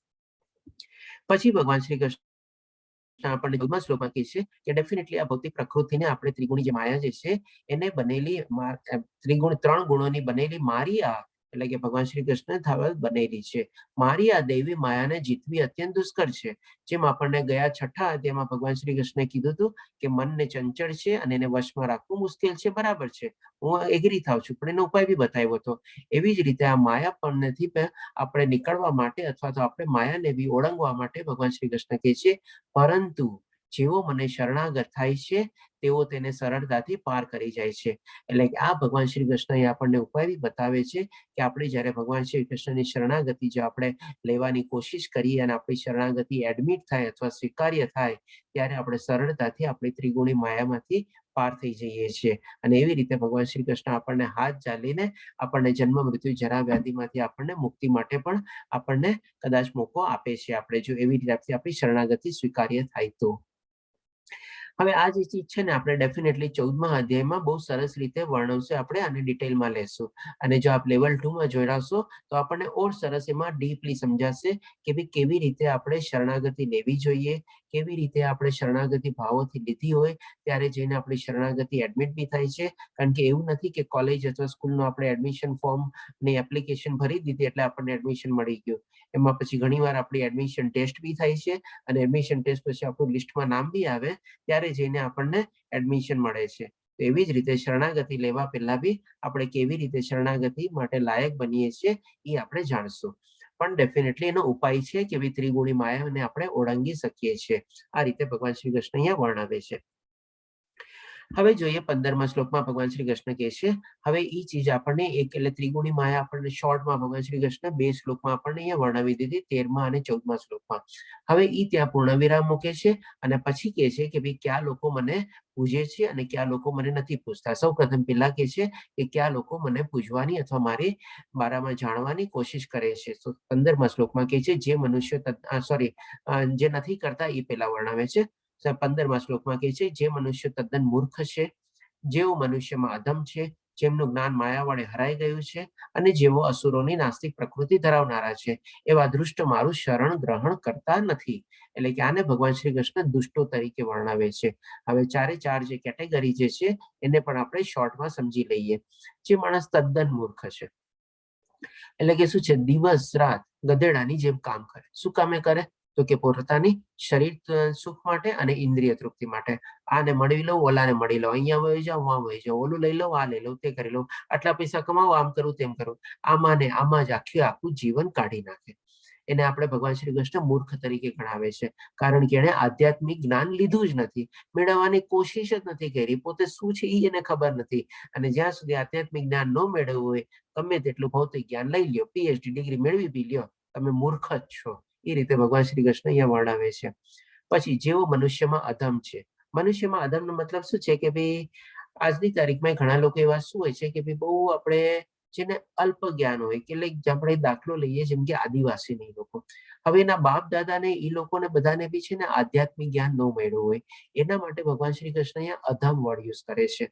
પછી ભગવાન શ્રી કૃષ્ણ આપણને 14મા શ્લોકમાં કહે છે કે ડેફિનેટલી આ ભૌતિક પ્રકૃતિને આપણે ત્રિગુણી જે માયા જે છે એને બનેલી ત્રણ ગુણોની બનેલી મારી આ એટલે કે ભગવાન શ્રી કૃષ્ણ બનેલી છે. મારી આ દૈવી માયાને જીતવી અત્યંત દુષ્કર છે. જેમ આપણને ગયા 6થા અધ્યાયમાં ભગવાન શ્રી કૃષ્ણે કીધું હતું કે મનને ચંચળ છે અને એને વશમાં રાખવું મુશ્કેલ છે, બરાબર છે, હું એગ્રી થાઉં છું, પણ એનો ઉપાય બી બતાવ્યો હતો. એવી જ રીતે આ માયાપણથી આપણે નીકળવા માટે અથવા તો આપણે માયાને બી ઓળંગવા માટે ભગવાન શ્રી કૃષ્ણ કહે છે, પરંતુ જેવો મને શરણાગત થાય છે તેઓ તેને સરળતાથી પાર કરી જાય છે. એટલે કે આ ભગવાન શ્રી કૃષ્ણ આપણને ઉપાય બી બતાવે છે કે આપણે જ્યારે ભગવાન શ્રી કૃષ્ણની શરણાગતિ જો આપણે લેવાની કોશિશ કરીએ અને આપણી શરણાગતિ એડમિટ થાય અથવા સ્વીકાર્ય થાય, ત્યારે આપણે સરળતાથી આપણી ત્રિગુણી માયામાંથી પાર થઈ જઈએ છીએ. અને એવી રીતે ભગવાન શ્રી કૃષ્ણ આપણને હાથ ચાલીને આપણને જન્મ મૃત્યુ જરા વ્યાધિમાંથી આપણને મુક્તિ માટે પણ આપણને કદાચ મોકો આપે છે, આપણે જો એવી રીતે આપણી શરણાગતિ સ્વીકાર્ય થાય તો. હવે આ જે ચીજ છે ને આપણે ડેફિનેટલી 14મા અધ્યાયમાં બહુ સરસ રીતે વર્ણવશે, આપણે આને ડિટેલમાં લેશું. અને જો આપ લેવલ 2માં જોડાશો તો આપણને ઓર સરસ એમાં ડીપલી સમજાશે કે ભાઈ કેવી રીતે આપણે શરણાગતિ લેવી જોઈએ, કેવી રીતે આપણે શરણાગતિ ભાવોથી લીધી હોય ત્યારે જઈને આપણી શરણાગતિ એડમિટ બી થાય છે. કારણ કે એવું નથી કે કોલેજ અથવા સ્કૂલનું આપણે એડમિશન ફોર્મ ની એપ્લિકેશન ભરી દીધી એટલે આપણને એડમિશન મળી ગયું. એમાં પછી ઘણીવાર આપણી એડમિશન ટેસ્ટ બી થાય છે અને એડમિશન ટેસ્ટ પછી આપણું લિસ્ટમાં નામ બી આવે, ત્યારે જઈને આપણને એડમિશન મળે છે. તો એવી જ રીતે શરણાગતિ લેવા પહેલા બી આપણે કેવી રીતે શરણાગતિ માટે લાયક બનીએ છીએ એ આપણે જાણશું. પણ ડેફિનેટલી એનો ઉપાય છે કે ભાઈ ત્રિગુણી માયાને આપણે ઓળંગી શકીએ છીએ. આ રીતે ભગવાન શ્રી કૃષ્ણ અહીંયા વર્ણવે છે. હવે જોઈએ 15મા શ્લોકમાં ભગવાન શ્રી કૃષ્ણ કહે છે, હવે એ ચીજ આપણને એક એટલે ત્રિગુણી માયા આપણને શોર્ટમાં ભગવાન શ્રી કૃષ્ણ 2 શ્લોકમાં આપણને અહીંયા વર્ણવી દીધી, 13મા અને 14મા શ્લોકમાં. હવે એ ત્યાં પૂર્ણ વિરામ મૂકે છે અને પછી કહે છે કે ભાઈ કયા લોકો મને પૂજે છે અને કયા લોકો મને નથી પૂજતા. સૌ પ્રથમ પેલા કહે છે કે કયા લોકો મને પૂજવાની અથવા મારી બારામાં જાણવાની કોશિશ કરે છે. તો 15મા શ્લોકમાં કહે છે જે મનુષ્ય જે નથી કરતા એ પેલા વર્ણવે છે. 15મા શ્લોકમાં કહે છે જે મનુષ્ય તદ્દન મૂર્ખ છે, જેઓ મનુષ્યમાં અધમ છે, જેમનું જ્ઞાન માયા વડે હરાઈ ગયું છે અને જેઓ અસુરોની નાસ્તિક પ્રકૃતિ ધરાવનારા છે, એવા દુષ્ટ મારું શરણ ગ્રહણ કરતા નથી. એટલે કે આને ભગવાન શ્રી કૃષ્ણ દુષ્ટો તરીકે વર્ણવે છે. હવે 4 જે કેટેગરી જે છે એને પણ આપણે શોર્ટમાં સમજી લઈએ. જે માણસ તદ્દન મૂર્ખ છે એટલે કે શું છે, દિવસ રાત ગધેડાની જેમ કામ કરે. શું કામે કરે? તો કે પોતાની શરીર સુખ માટે અને ઇન્દ્રિય તૃપ્તિ માટે. આને મળી લઉં, ઓલાને મળી લઉં, અહીંયા વહી જાઉં, વાં વહી જાઉં, ઓલું લઈ લઉં, આ લઈ લઉં, તે કરી લઉં, આટલા પૈસા કમાવો, આમ કરું, તેમ કરું. આમાં ને આમાં જ આખું જીવન કાઢી નાખે. એને આપણે ભગવાન શ્રી કૃષ્ણ મૂર્ખ તરીકે ગણાવે છે, કારણ કે એને આધ્યાત્મિક જ્ઞાન લીધું જ નથી, મેળવવાની કોશિશ જ નથી કરી, પોતે શું છે એ એને ખબર નથી. અને જ્યાં સુધી આધ્યાત્મિક જ્ઞાન ન મેળવવું હોય, ગમે તેટલું ભૌતિક જ્ઞાન લઈ લ્યો, પીએચડી ડિગ્રી મેળવી બી લ્યો, તમે મૂર્ખ જ છો. એ રીતે ભગવાન શ્રી કૃષ્ણ અહીંયા વર્ણવે છે. પછી જેવો મનુષ્યમાં અધમ છે. મનુષ્યમાં અધમનો મતલબ શું છે કે ભાઈ આજની તારીખમાં ઘણા લોકો એવા શું હોય છે કે ભાઈ બહુ આપણે જેને અલ્પ જ્ઞાન હોય કે આપણે દાખલો લઈએ જેમ કે આદિવાસી લોકો, હવે એના બાપ દાદાને એ લોકોને બધાને બી છે ને આધ્યાત્મિક જ્ઞાન ન મળ્યું હોય, એના માટે ભગવાન શ્રી કૃષ્ણ અહીંયા અધમ વર્ડ યુઝ કરે છે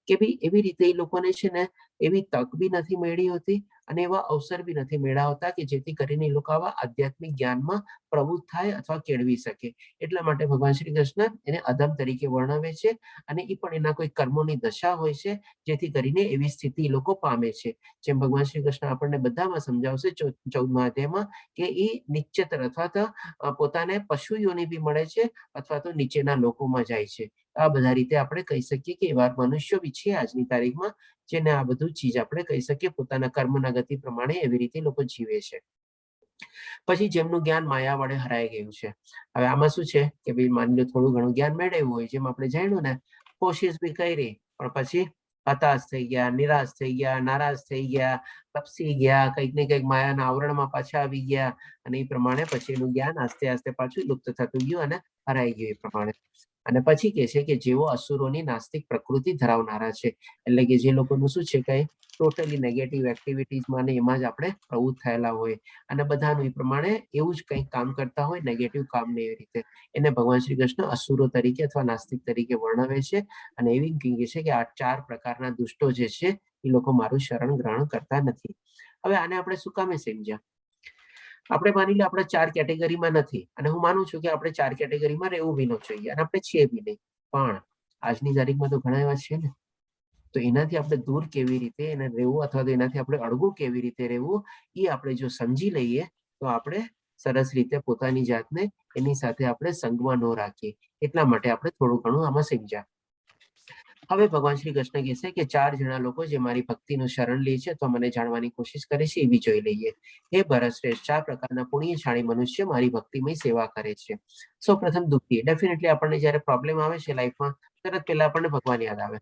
કે ભાઈ એવી રીતે એ લોકોને છે ને એવી તક બી નથી મળી હોતી અને એવા અવસર બી નથી મેળવતા કે જેથી કરીને એ લોકો આવા આધ્યાત્મિક જ્ઞાનમાં પ્રવૃત્ત થાય અથવા કેળવી શકે. એટલા માટે ભગવાન શ્રી કૃષ્ણ એને અધમ તરીકે વર્ણવે છે અને એ પણ એના કોઈ કર્મોની દશા હોય છે જેથી કરીને એવી સ્થિતિ એ લોકો પામે છે. જેમ ભગવાન શ્રી કૃષ્ણ આપણને બધામાં સમજાવશે 14મા અધ્યાયમાં કે એ નિશ્ચિત અથવા તો પોતાને પશુ યોનિ બી મળે છે અથવા તો નીચેના લોકોમાં જાય છે. આ બધા રીતે આપણે કહી શકીએ કે એવા મનુષ્યો બી છે આજની તારીખમાં જેને આ બધું ચીજ આપણે કહી શકીએ પોતાના કર્મના ગતિ પ્રમાણે એવી રીતે લોકો જીવે છે. પછી જેમનું જ્ઞાન માયા વડે હરાઈ ગયું છે. હવે આમાં શું છે કે ભાઈ માની લો થોડું ઘણું જ્ઞાન મેળવ્યું હોય, જેમ આપણે જાણ્યું ને, કોશિશ બી કરી પણ પછી હતાશ થઈ ગયા, નિરાશ થઈ ગયા, નારાજ થઈ ગયા, તપસી ગયા, કંઈક ને કંઈક માયાના આવરણમાં પાછા આવી ગયા, અને એ પ્રમાણે પછી એનું જ્ઞાન આસ્તે આસ્તે પાછું લુપ્ત થતું ગયું અને હરાઈ ગયું એ પ્રમાણે. અને પછી કે છે કે જેઓ અસુરોની નાસ્તિક પ્રકૃતિ ધરાવનારા છે, એટલે કે જે લોકોનું શું છે કઈ ટોટલી નેગેટિવ એક્ટિવિટીઝમાં ને એમાં જ આપણે પ્રવૃત્ત થયેલા હોય અને બધાનું એ પ્રમાણે એવું જ કંઈક કામ કરતા હોય, નેગેટિવ કામ ને એવી રીતે, એને ભગવાન શ્રી કૃષ્ણ અસુરો તરીકે અથવા નાસ્તિક તરીકે વર્ણવે છે. અને એવી કહે છે કે આ 4 પ્રકારના દુષ્ટો જે છે એ લોકો મારું શરણ ગ્રહણ કરતા નથી. હવે આને આપણે શું કામે સમજ્યા? આપણે માની લો આપણે 4 કેટેગરીમાં નથી, અને હું માનું છું કે આપણે 4 કેટેગરીમાં રહેવું બી ન જોઈએ, અને આપણે છીએ બી નહીં, પણ આજની તારીખમાં તો ઘણા એવા છે ને, તો એનાથી આપણે દૂર કેવી રીતે એને રહેવું, અથવા તો એનાથી આપણે અળગું કેવી રીતે રહેવું, એ આપણે જો સમજી લઈએ તો આપણે સરસ રીતે પોતાની જાતને એની સાથે આપણે સંગમાં ન રાખીએ. એટલા માટે આપણે થોડું ઘણું આમાં સમજ્યા. હવે ભગવાન શ્રી કૃષ્ણ કહે છે કે 4 જણા લોકો જે મારી ભક્તિનું શરણ લે છે તો મને જાણવાની કોશિશ કરે છે, એ બી જોઈ લઈએ. હે ભરતશ્રેષ્ઠ, 4 પ્રકારના પુણ્યશાળી મનુષ્ય મારી ભક્તિમય સેવા કરે છે. સૌપ્રથમ દુઃખી. ડેફિનેટલી આપણને જ્યારે પ્રોબ્લેમ આવે છે લાઈફમાં, તરત પહેલા આપણને ભગવાન યાદ આવે.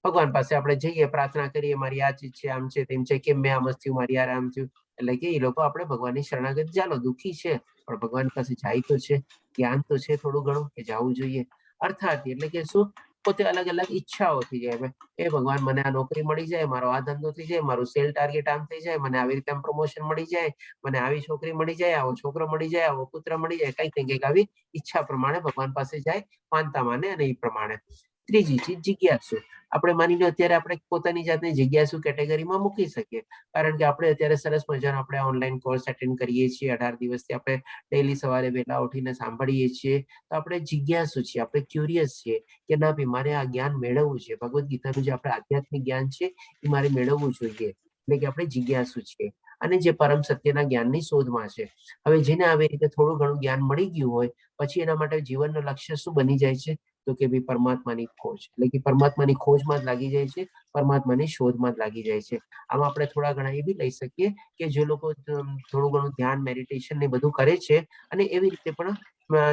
ભગવાન પાસે આપણે જઈએ, પ્રાર્થના કરીએ, મારી આ ચીજ છે, આમ છે, તેમ છે, કેમ મેં આમ થયું, મારી યાર આમ થયું. એટલે કે એ લોકો આપણે ભગવાનની શરણાગત, ચાલો દુઃખી છે પણ ભગવાન પાસે જાય તો છે, જ્ઞાન તો છે થોડું ઘણું કે જવું જોઈએ. અર્થાર્થી એટલે કે શું, પોતે અલગ અલગ ઈચ્છાઓ થઈ જાય. એ ભગવાન મને આ નોકરી મળી જાય, મારો આ ધંધો થઈ જાય, મારું સેલ ટાર્ગેટ આમ થઈ જાય, મને આવી રીતે પ્રમોશન મળી જાય, મને આવી છોકરી મળી જાય, આવો છોકરો મળી જાય, આવો પુત્ર મળી જાય, કંઈક ને કંઈક આવી ઈચ્છા પ્રમાણે ભગવાન પાસે જાય, માનતા માને અને એ પ્રમાણે. ત્રીજી ચીજ જિજ્ઞાસુ. આપણે માની લો અત્યારે આપણે પોતાની જાતને જિજ્ઞાસુ કેટેગરીમાં મૂકી શકીએ, કારણ કે આપણે અત્યારે સરસ મજાનો આપણે ઓનલાઈન કોર્સ અટેન્ડ કરીએ છીએ. 18 દિવસથી આપણે ડેઈલી સવારે વહેલા ઉઠીને સાંભળીએ છીએ, તો આપણે જિજ્ઞાસુ છીએ, આપણે ક્યુરિયસ છીએ કે ના ભાઈ મારે આ જ્ઞાન મેળવવું છે. ભગવદ્ ગીતાનું જે આપણે આધ્યાત્મિક જ્ઞાન છે એ મારે મેળવવું જોઈએ, એટલે કે આપણે જિજ્ઞાસુ છીએ અને જે પરમ સત્યના જ્ઞાનની શોધમાં છે. હવે જેને આવી રીતે થોડું ઘણું જ્ઞાન મળી ગયું હોય, પછી એના માટે જીવનનું લક્ષ્ય શું બની જાય છે? તો કે ભાઈ પરમાત્માની ખોજ, એટલે કે પરમાત્માની ખોજમાં જ લાગી જાય છે, પરમાત્માની શોધમાં જ લાગી જાય છે. આમાં આપણે થોડા ઘણા એ બી લઈ શકીએ કે જે લોકો થોડું ઘણું ધ્યાન, મેડિટેશન ને બધું કરે છે અને એવી રીતે પણ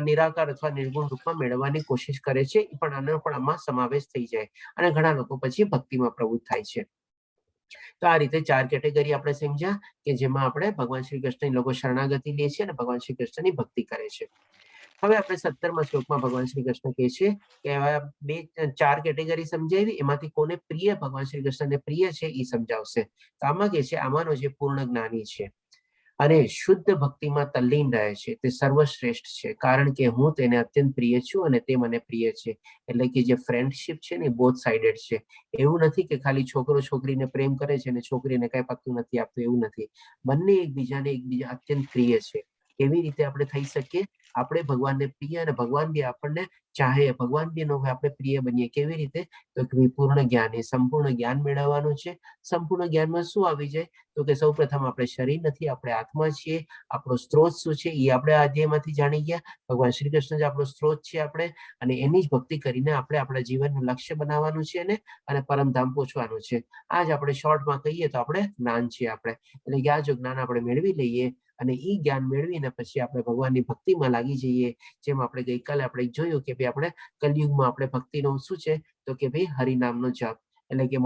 નિરાકાર અથવા નિર્ગુણ રૂપમાં મેળવવાની કોશિશ કરે છે, પણ આનો પણ આમાં સમાવેશ થઈ જાય. અને ઘણા લોકો પછી ભક્તિમાં પ્રવૃત્ત થાય છે. તો આ રીતે 4 કેટેગરી આપણે સમજ્યા કે જેમાં આપણે ભગવાન શ્રી કૃષ્ણ લોકો શરણાગતિ લે છે અને ભગવાન શ્રી કૃષ્ણની ભક્તિ કરે છે. હવે આપણે 17મા શ્લોકમાં ભગવાન શ્રી કૃષ્ણ કહે છે કે એવા 4 કેટેગરી સમજાવી, એમાંથી કોને પ્રિય ભગવાન શ્રી કૃષ્ણને પ્રિય છે એ સમજાવશે. તો આમાં કહે છે આમાંનો જે પૂર્ણ જ્ઞાની છે અને શુદ્ધ ભક્તિમાં તલ્લીન રહે છે તે સર્વશ્રેષ્ઠ છે, કારણ કે હું તેને અત્યંત પ્રિય છું અને તે મને પ્રિય છે. એટલે કે જે ફ્રેન્ડશિપ છે ને બોથ સાઇડેડ છે. એવું નથી કે ખાલી છોકરો છોકરીને પ્રેમ કરે છે અને છોકરીને કઈ પત્તું નથી આપતું, એવું નથી. બંને એકબીજાને એકબીજા અત્યંત પ્રિય છે. કેવી રીતે આપણે થઈ શકીએ? આપણે ભગવાનને પ્રિય અને ભગવાન બી આપણને ચાહે, ભગવાન બી આપણે પ્રિય બનીએ. કેવી રીતે? તો પૂર્ણ જ્ઞાન, એ સંપૂર્ણ જ્ઞાન મેળવવાનું છે. સંપૂર્ણ જ્ઞાનમાં શું આવી જાય? તો કે સૌ પ્રથમ આપણે શરીર નથી, આપણે આત્મા છીએ. આપણો સ્ત્રોત શું છે એ આપણે આ અધ્યાયમાંથી જાણી ગયા. ભગવાન શ્રી કૃષ્ણ જ આપણો સ્ત્રોત છે આપણે, અને એની જ ભક્તિ કરીને આપણે આપણા જીવનનું લક્ષ્ય બનાવવાનું છે અને પરમધામ પહોંચવાનું છે. આ જ આપણે શોર્ટમાં કહીએ તો આપણે જ્ઞાન છે આપણે. એટલે કે આ જો જ્ઞાન આપણે મેળવી લઈએ અને એ જ્ઞાન મેળવીને પછી આપણે ભગવાનની ભક્તિમાં લાગી જઈએ. જેમ આપણે ગઈકાલે આપણે જોયું કે ભાઈ આપણે કલયુગમાં આપણે ભક્તિનો શું છે તો કે ભાઈ હરિનામનો જાપ, એટલે કે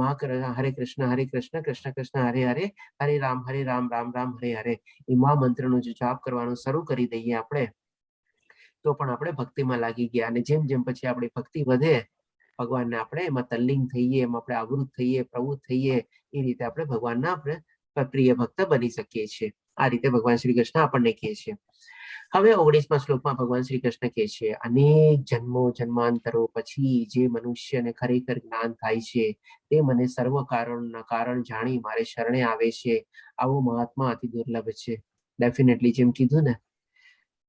હરે કૃષ્ણ કૃષ્ણ કૃષ્ણ હરે હરે, હરે રામ રામ રામ હરે હરે. એ મહામંત્રનો જો જાપ કરવાનું શરૂ કરી દઈએ આપણે, તો પણ આપણે ભક્તિમાં લાગી ગયા. અને જેમ જેમ પછી આપણી ભક્તિ વધે, ભગવાનને આપણે એમાં તલ્લીન થઈએ, એમાં આપણે આવૃત થઈએ, પ્રવૃત્ત થઈએ, એ રીતે આપણે ભગવાનના આપણે પ્રિય ભક્ત બની શકીએ છીએ. આ રીતે ભગવાન શ્રી કૃષ્ણ આપણને કહે છે. હવે 19મા શ્લોકમાં ભગવાન શ્રી કૃષ્ણ કહે છે અનેક જન્મો જન્માંતરો પછી જે મનુષ્યને ખરેખર જ્ઞાન થાય છે તે મને સર્વ કારણના કારણ જાણી મારે શરણે આવે છે. આવો મહાત્મા અતિ દુર્લભ છે. ડેફિનેટલી જેમ કીધું ને,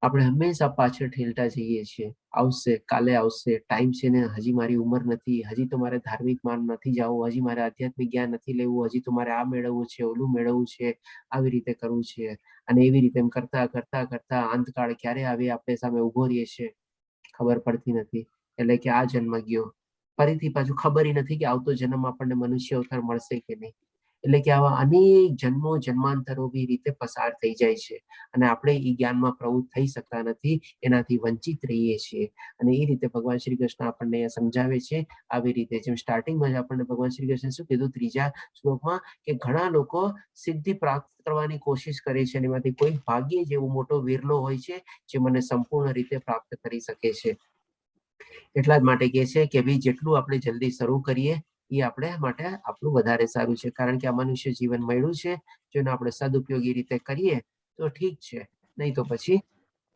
આપણે હંમેશા પાછળ ઠેલતા જઈએ છીએ. આવશે, કાલે આવશે, ટાઈમ છે ને, હજી મારી ઉંમર નથી, હજી તો મારે ધાર્મિક માન નથી જવું, હજી મારે આધ્યાત્મિક જ્ઞાન નથી લેવું, હજી તો મારે આ મેળવવું છે, ઓલું મેળવવું છે, આવી રીતે કરવું છે. અને એવી રીતે કરતા કરતા કરતા અંતકાળ ક્યારે આવે આપણે સામે ઉભો રહીએ છે ખબર પડતી નથી. એટલે કે આ જન્મ ગયો, ફરીથી પાછું ખબર નથી કે આવતો જન્મ આપણને મનુષ્ય અવતાર મળશે કે નહીં. એટલે કે આવા અનેક જન્મો જન્માંતરો બી રીતે પસાર થઈ જાય છે અને આપણે એ જ્ઞાનમાં પ્રવૃત્ત થઈ શકતા નથી, એનાથી વંચિત રહીએ છીએ. અને એ રીતે ભગવાન શ્રી કૃષ્ણ આપણને સમજાવે છે આવી રીતે. જેમ સ્ટાર્ટિંગમાં જ આપણને ભગવાન શ્રી કૃષ્ણ શું કીધું ત્રીજા શ્લોકમાં, કે ઘણા લોકો સિદ્ધિ પ્રાપ્ત કરવાની કોશિશ કરે છે અને એમાંથી કોઈ ભાગ્ય જેવો મોટો વિરલો હોય છે જે મને સંપૂર્ણ રીતે પ્રાપ્ત કરી શકે છે. એટલા જ માટે કહે છે કે ભાઈ જેટલું આપણે જલ્દી શરૂ કરીએ એ આપણે માટે આપણું વધારે સારું છે. કારણ કે આ મનુષ્ય જીવન મળ્યું છે, જેનો આપણે સદુપયોગી રીતે કરીએ તો ઠીક છે, નહીં તો પછી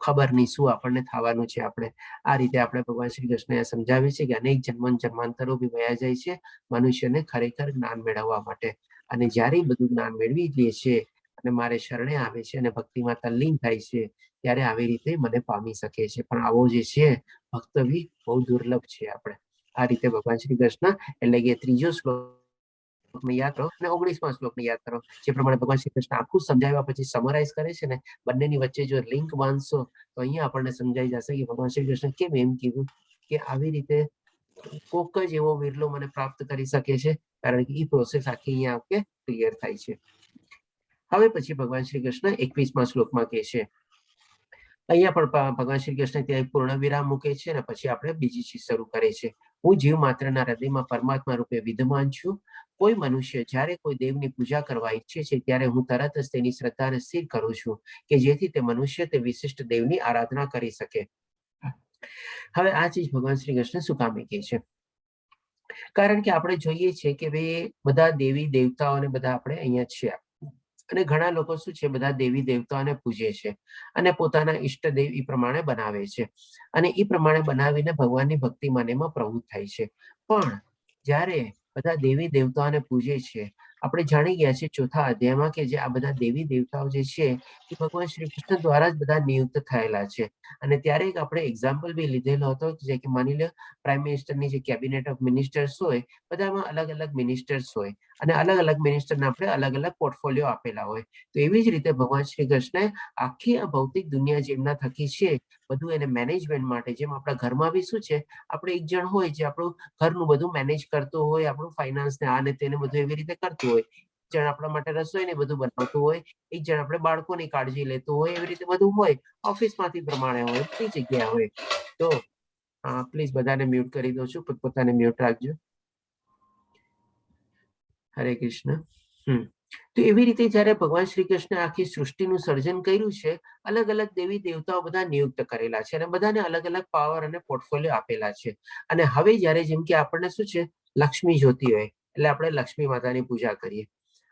ખબર નહીં શું આપણને થવાનું છે. આપણે આ રીતે આપણે ભગવાન શ્રી કૃષ્ણ સમજાવે છે કે અનેક જન્માંતરો બી વયા જાય છે મનુષ્યને ખરેખર જ્ઞાન મેળવવા માટે. અને જ્યારે બધું જ્ઞાન મેળવી લે છે અને મારે શરણે આવે છે અને ભક્તિમાં તલ્લીન થાય છે, ત્યારે આવી રીતે મને પામી શકે છે. પણ આવો જે છે ભક્ત બી બહુ દુર્લભ છે. આપણે આ રીતે ભગવાન શ્રી કૃષ્ણ, એટલે કે ત્રીજો શ્લોક યાદ કરો અને 19મા શ્લોકને યાદ કરો. જે પ્રમાણે ભગવાન શ્રી કૃષ્ણ આખું સમજાવ્યા પછી સમરાઇઝ કરે છે ને, બંનેની વચ્ચે જો લિંક બાંધશો તો અહીંયા આપણને સમજાઈ જશે કે ભગવાન શ્રી કૃષ્ણ કેમ એમ કીધું કે આવી રીતે કોક જ એવો વિરલો મને પ્રાપ્ત કરી શકે છે. કારણ કે એ પ્રોસેસ આખી અહીંયા આપણે ક્લિયર થાય છે. હવે પછી ભગવાન શ્રી કૃષ્ણ 21મા શ્લોકમાં કહે છે, અહીંયા પણ ભગવાન શ્રી કૃષ્ણ ત્યાં પૂર્ણ વિરામ મૂકે છે અને પછી આપણે બીજી ચીજ શરૂ કરે છે. હું જીવ માત્રના હૃદયમાં પરમાત્મા રૂપે વિદ્યમાન છું. કોઈ મનુષ્ય જ્યારે કોઈ દેવની પૂજા કરવા ઈચ્છે છે ત્યારે હું તરત જ તેની શ્રદ્ધાને સ્થિર કરું છું કે જેથી તે મનુષ્ય તે વિશિષ્ટ દેવની આરાધના કરી શકે. હવે આ ચીજ ભગવાન શ્રી કૃષ્ણ શું કામ કહે છે? કારણ કે આપણે જોઈએ છીએ કે ભાઈ બધા દેવી દેવતાઓને બધા આપણે અહીંયા છીએ અને ઘણા લોકો શું છે બધા દેવી દેવતાઓને પૂજે છે અને પોતાના ઈષ્ટદેવ એ પ્રમાણે બનાવે છે અને એ પ્રમાણે બનાવીને ભગવાનની ભક્તિમાં એમાં પ્રવૃત્ત થાય છે. પણ જ્યારે બધા દેવી દેવતાઓને પૂજે છે, આપણે જાણી ગયા છીએ ચોથા અધ્યાયમાં કે જે આ બધા દેવી દેવતાઓ જે છે એ ભગવાન શ્રી કૃષ્ણ દ્વારા જ બધા નિયુક્ત થયેલા છે. અને ત્યારે એક આપણે એક્ઝામ્પલ બી લીધેલો હતો જે કે માની લો પ્રાઇમ મિનિસ્ટરની જે કેબિનેટ ઓફ મિનિસ્ટર્સ હોય, બધામાં અલગ અલગ મિનિસ્ટર્સ હોય અને અલગ અલગ મિનિસ્ટરને આપણે અલગ અલગ પોર્ટફોલિયો આપેલા હોય. તો એવી જ રીતે ભગવાન શ્રી કૃષ્ણે આખી આ ભૌતિક દુનિયા જેમના થકી છે બધું એને મેનેજમેન્ટ માટે, જેમ આપણા ઘરમાં બી શું છે આપણે એક જણ હોય જે આપણું ઘરનું બધું મેનેજ કરતો હોય, આપણું ફાઇનાન્સ ને આ ને તેને બધું એવી રીતે કરતું હોય. એક જણ આપણા માટે રસોઈ ને બધું બનાવતું હોય, એક જણ આપણે બાળકોની કાળજી લેતું હોય, એવી રીતે બધું હોય. ઓફિસમાંથી પ્રમાણે હોય, બધી જગ્યા હોય. તો પ્લીઝ બધાને મ્યુટ કરી દઉં છું, પોતાને મ્યુટ રાખજો. હરે કૃષ્ણ. તો એવી રીતે જયારે ભગવાન શ્રી કૃષ્ણ આખી સૃષ્ટિનું સર્જન કર્યું છે, અલગ અલગ દેવી દેવતાઓ બધા નિયુક્ત કરેલા છે અને બધાને અલગ અલગ પાવર અને પોર્ટફોલિયો આપેલા છે. અને હવે જયારે જેમ કે આપણને શું છે લક્ષ્મી જોતી હોય એટલે આપણે લક્ષ્મી માતાની પૂજા કરીએ,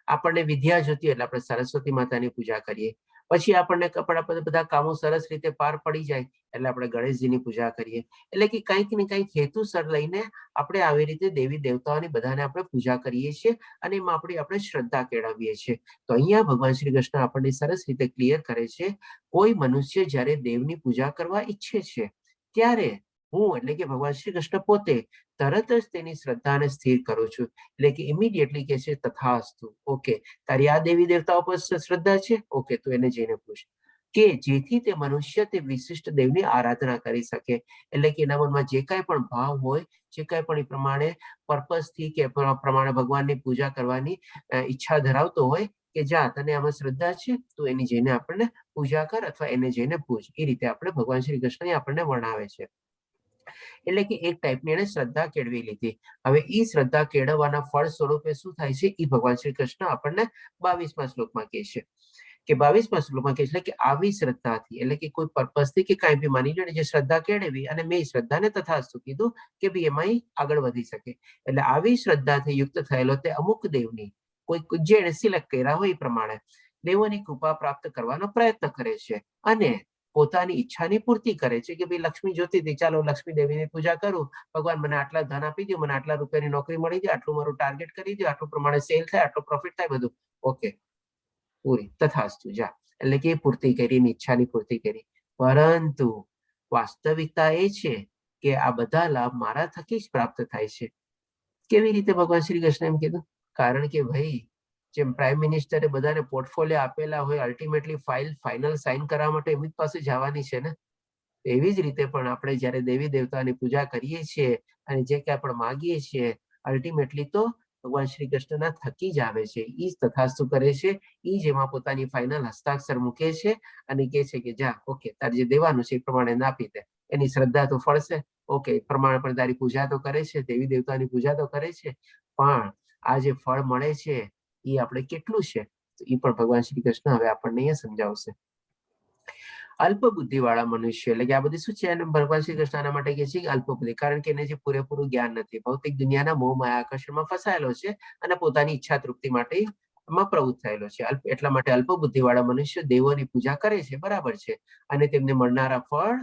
આપણને વિદ્યા જોતી હોય એટલે આપણે સરસ્વતી માતાની પૂજા કરીએ, પછી આપણને આપણા બધા કામો સરસ રીતે પાર પડી જાય એટલે આપણે ગણેશજીની પૂજા કરીએ. એટલે કે કંઈક ને કંઈક હેતુસર લઈને આપણે આવી રીતે દેવી દેવતાઓની બધાને આપણે પૂજા કરીએ છીએ અને એમાં આપણે શ્રદ્ધા કેળવીએ છીએ. તો અહીંયા ભગવાન શ્રી કૃષ્ણ આપણને સરસ રીતે ક્લિયર કરે છે, કોઈ મનુષ્ય જ્યારે દેવની પૂજા કરવા ઈચ્છે છે ત્યારે હું એટલે કે ભગવાન શ્રી કૃષ્ણ પોતે તરત જ તેની શ્રદ્ધાને સ્થિર કરું છું. એટલે કે ઇમિડિયેટલી કે છે તથાસ્તુ, ઓકે તારી આ દેવી દેવતાઓ પર શ્રદ્ધા છે, ઓકે તું એને જઈને પૂછ, કે જેથી તે મનુષ્ય તે વિશિષ્ટ દેવની આરાધના કરી શકે. એટલે કે એના મનમાં જે કાંઈ પણ ભાવ હોય, જે કાંઈ પણ એ પ્રમાણે પર્પઝથી કે પ્રમાણે ભગવાનની પૂજા કરવાની ઈચ્છા ધરાવતો હોય કે જા તને આમાં શ્રદ્ધા છે તો એની જઈને આપણને પૂજા કર અથવા એને જઈને પૂજ. એ રીતે આપણે ભગવાન શ્રી કૃષ્ણ આપણને વર્ણવે છે. એટલે કે એક ટાઈપની એને શ્રદ્ધા કેળવી લીધી. હવે એ શ્રદ્ધા કેળવવાના ફળ સ્વરૂપે શું થાય છે એ ભગવાન શ્રી કૃષ્ણ આપણને 22મા શ્લોકમાં કહે છે કે 22મા શ્લોકમાં કહે છે કે આવી શ્રદ્ધાથી એટલે કે કોઈ પર્પઝથી કે કાંઈ બી માની લો ને જે શ્રદ્ધા કેળવી અને મેં શ્રદ્ધાને તથાસ્તુ કીધું કે ભાઈ એમાં આગળ વધી શકે. એટલે આવી શ્રદ્ધાથી યુક્ત થયેલો તે અમુક દેવની કોઈ જેને સિલેક્ટ કર્યા હોય એ પ્રમાણે દેવોની કૃપા પ્રાપ્ત કરવાનો પ્રયત્ન કરે છે અને પોતાની ઈચ્છાની પૂર્તિ કરે છે કે ભાઈ લક્ષ્મી જોતી હતી, ચાલો લક્ષ્મી દેવીની પૂજા કરું, ભગવાન મને આટલા ધન આપી દો, મને આટલા રૂપિયાની નોકરી મળી જાય, આટલું મારું ટાર્ગેટ કરી દો, આટલું પ્રમાણે સેલ થાય, આટલો પ્રોફિટ થાય, બધું ઓકે પૂરી તથાસ્તુ જા. એટલે કે પૂર્તિ કરી, ઈચ્છાની પૂર્તિ કરી. પરંતુ વાસ્તવિકતા એ છે કે આ બધા લાભ મારા થકી જ પ્રાપ્ત થાય છે. કેવી રીતે ભગવાન શ્રી કૃષ્ણ એમ કીધું? કારણ કે ભાઈ જેમ પ્રાઇમ મિનિસ્ટરે બધાને પોર્ટફોલિયો આપેલા હોય, અલ્ટિમેટલી ફાઇનલ સાઇન કરવા માટે એમની પાસે જવાની છે ને. એવી જ રીતે પણ આપણે જ્યારે દેવી દેવતાની પૂજા કરીએ છીએ અને જે કંઈ આપણે માગીએ છીએ અલ્ટિમેટલી તો ભગવાન શ્રી કૃષ્ણના થકી જ આવે છે. ઈ જ તથાસ્તુ કરે છે, ઈ જ એમાં પોતાની ફાઇનલ હસ્તાક્ષર મૂકે છે અને કહે છે કે જા ઓકે તારે જે દેવાનું છે એ પ્રમાણે આપી દે. એની શ્રદ્ધા તો ફળશે, ઓકે પ્રમાણે પણ તારી પૂજા તો કરે છે, દેવી દેવતાની પૂજા તો કરે છે, પણ આ જે ફળ મળે છે એ આપણે કેટલું છે એ પણ ભગવાન શ્રી કૃષ્ણ હવે આપણને અહીંયા સમજાવશે. અલ્પ બુદ્ધિ વાળા મનુષ્ય, એટલે કે આ બધી શું છે, અને ભગવાન શ્રી કૃષ્ણ આના માટે કહે છે કે અલ્પ બુદ્ધિ, કારણ કે એને જે પૂરેપૂરું જ્ઞાન નથી, ભૌતિક દુનિયાના મોહ માયા આકર્ષણમાં ફસાયેલો છે અને પોતાની ઈચ્છા તૃપ્તિ માટે માં પ્રવૃત્ત થયેલો છે. એટલા માટે અલ્પ બુદ્ધિ વાળા મનુષ્ય દેવોની પૂજા કરે છે, બરાબર છે, અને તેમને મળનારા ફળ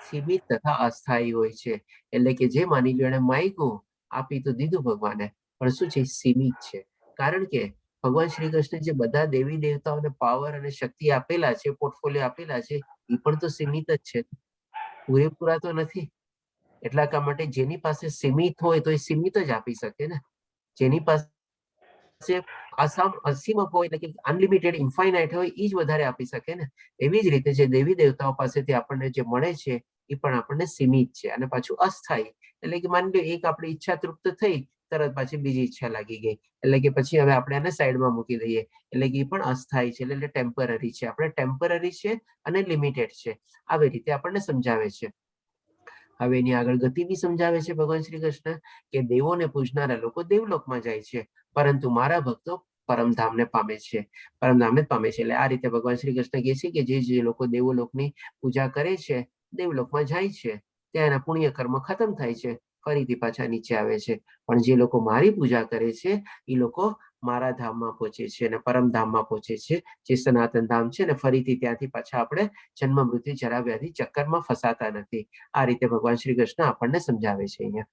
સીમિત તથા અસ્થાયી હોય છે. એટલે કે જે માની લો એને માગ્યું, આપી તો દીધું ભગવાને, પણ શું છે સીમિત છે. કારણ કે ભગવાન શ્રી કૃષ્ણ જે બધા દેવી દેવતાઓને પાવર અને શક્તિ આપેલા છે, પોર્ટફોલિયો આપેલા છે, એ પણ તો સીમિત જ છે, પૂરેપૂરા તો નથી. એટલા માટે જેની પાસે સીમિત હોય તો એ સીમિત જ આપી શકે ને. જેની પાસે અસીમ હોય, એટલે કે અનલિમિટેડ ઇન્ફાઇનાઇટ હોય, એ જ વધારે આપી શકે ને. એવી જ રીતે જે દેવી દેવતાઓ પાસેથી આપણને જે મળે છે એ પણ આપણને સીમિત છે અને પાછું અસ્થાયી. એટલે કે માની લો એક આપણી ઈચ્છા તૃપ્ત થઈ, તરત પાછી બીજી ઈચ્છા લાગી ગઈ, એટલે કે પછી હવે આપણે એને સાઈડમાં મૂકી દઈએ, એટલે કે એ પણ અસ્થાયી છે, એટલે ટેમ્પરરી છે. આપણે ટેમ્પરરી છે અને લિમિટેડ છે, આવી રીતે આપણને સમજાવે છે. હવે એની આગળ ગતિ બી સમજાવે છે ભગવાન શ્રી કૃષ્ણ કે દેવોને પૂજનારા લોકો દેવલોકમાં જાય છે, પરંતુ મારા ભક્તો પરમધામને પામે છે, પરમધામને પામે છે. એટલે આ રીતે ભગવાન શ્રી કૃષ્ણ કહે છે કે જે લોકો દેવલોકની પૂજા કરે છે, દેવલોકમાં જાય છે, ત્યાં એના પુણ્ય કર્મ ખતમ થાય છે, ફરીથી પાછા નીચે આવે છે. પણ જે લોકો મારી પૂજા કરે છે એ લોકો મારા ધામમાં પહોંચે છે અને પરમધામમાં પહોંચે છે, જે સનાતન ધામ છે ને ફરીથી ત્યાંથી પાછા આપણે જન્મ મૃત્યુ જરા વ્યાધિ ચક્કરમાં ફસાતા નથી. આ રીતે ભગવાન શ્રી કૃષ્ણ આપણને સમજાવે છે અહીંયા.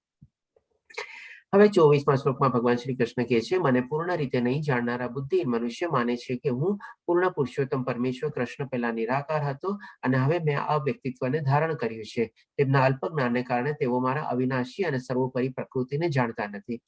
હવે 24મા શ્લોકમાં ભગવાન શ્રી કૃષ્ણ કહે છે, મને પૂર્ણ રીતે નહીં જાણનારા બુદ્ધિ મનુષ્ય માને છે કે હું પૂર્ણ પુરુષોત્તમ પરમેશ્વર કૃષ્ણ પહેલા નિરાકાર હતો અને હવે મેં આ વ્યક્તિત્વને ધારણ કર્યું છે. તેમના અલ્પ જ્ઞાનને કારણે તેઓ મારા અવિનાશી અને સર્વોપરી પ્રકૃતિને જાણતા નથી.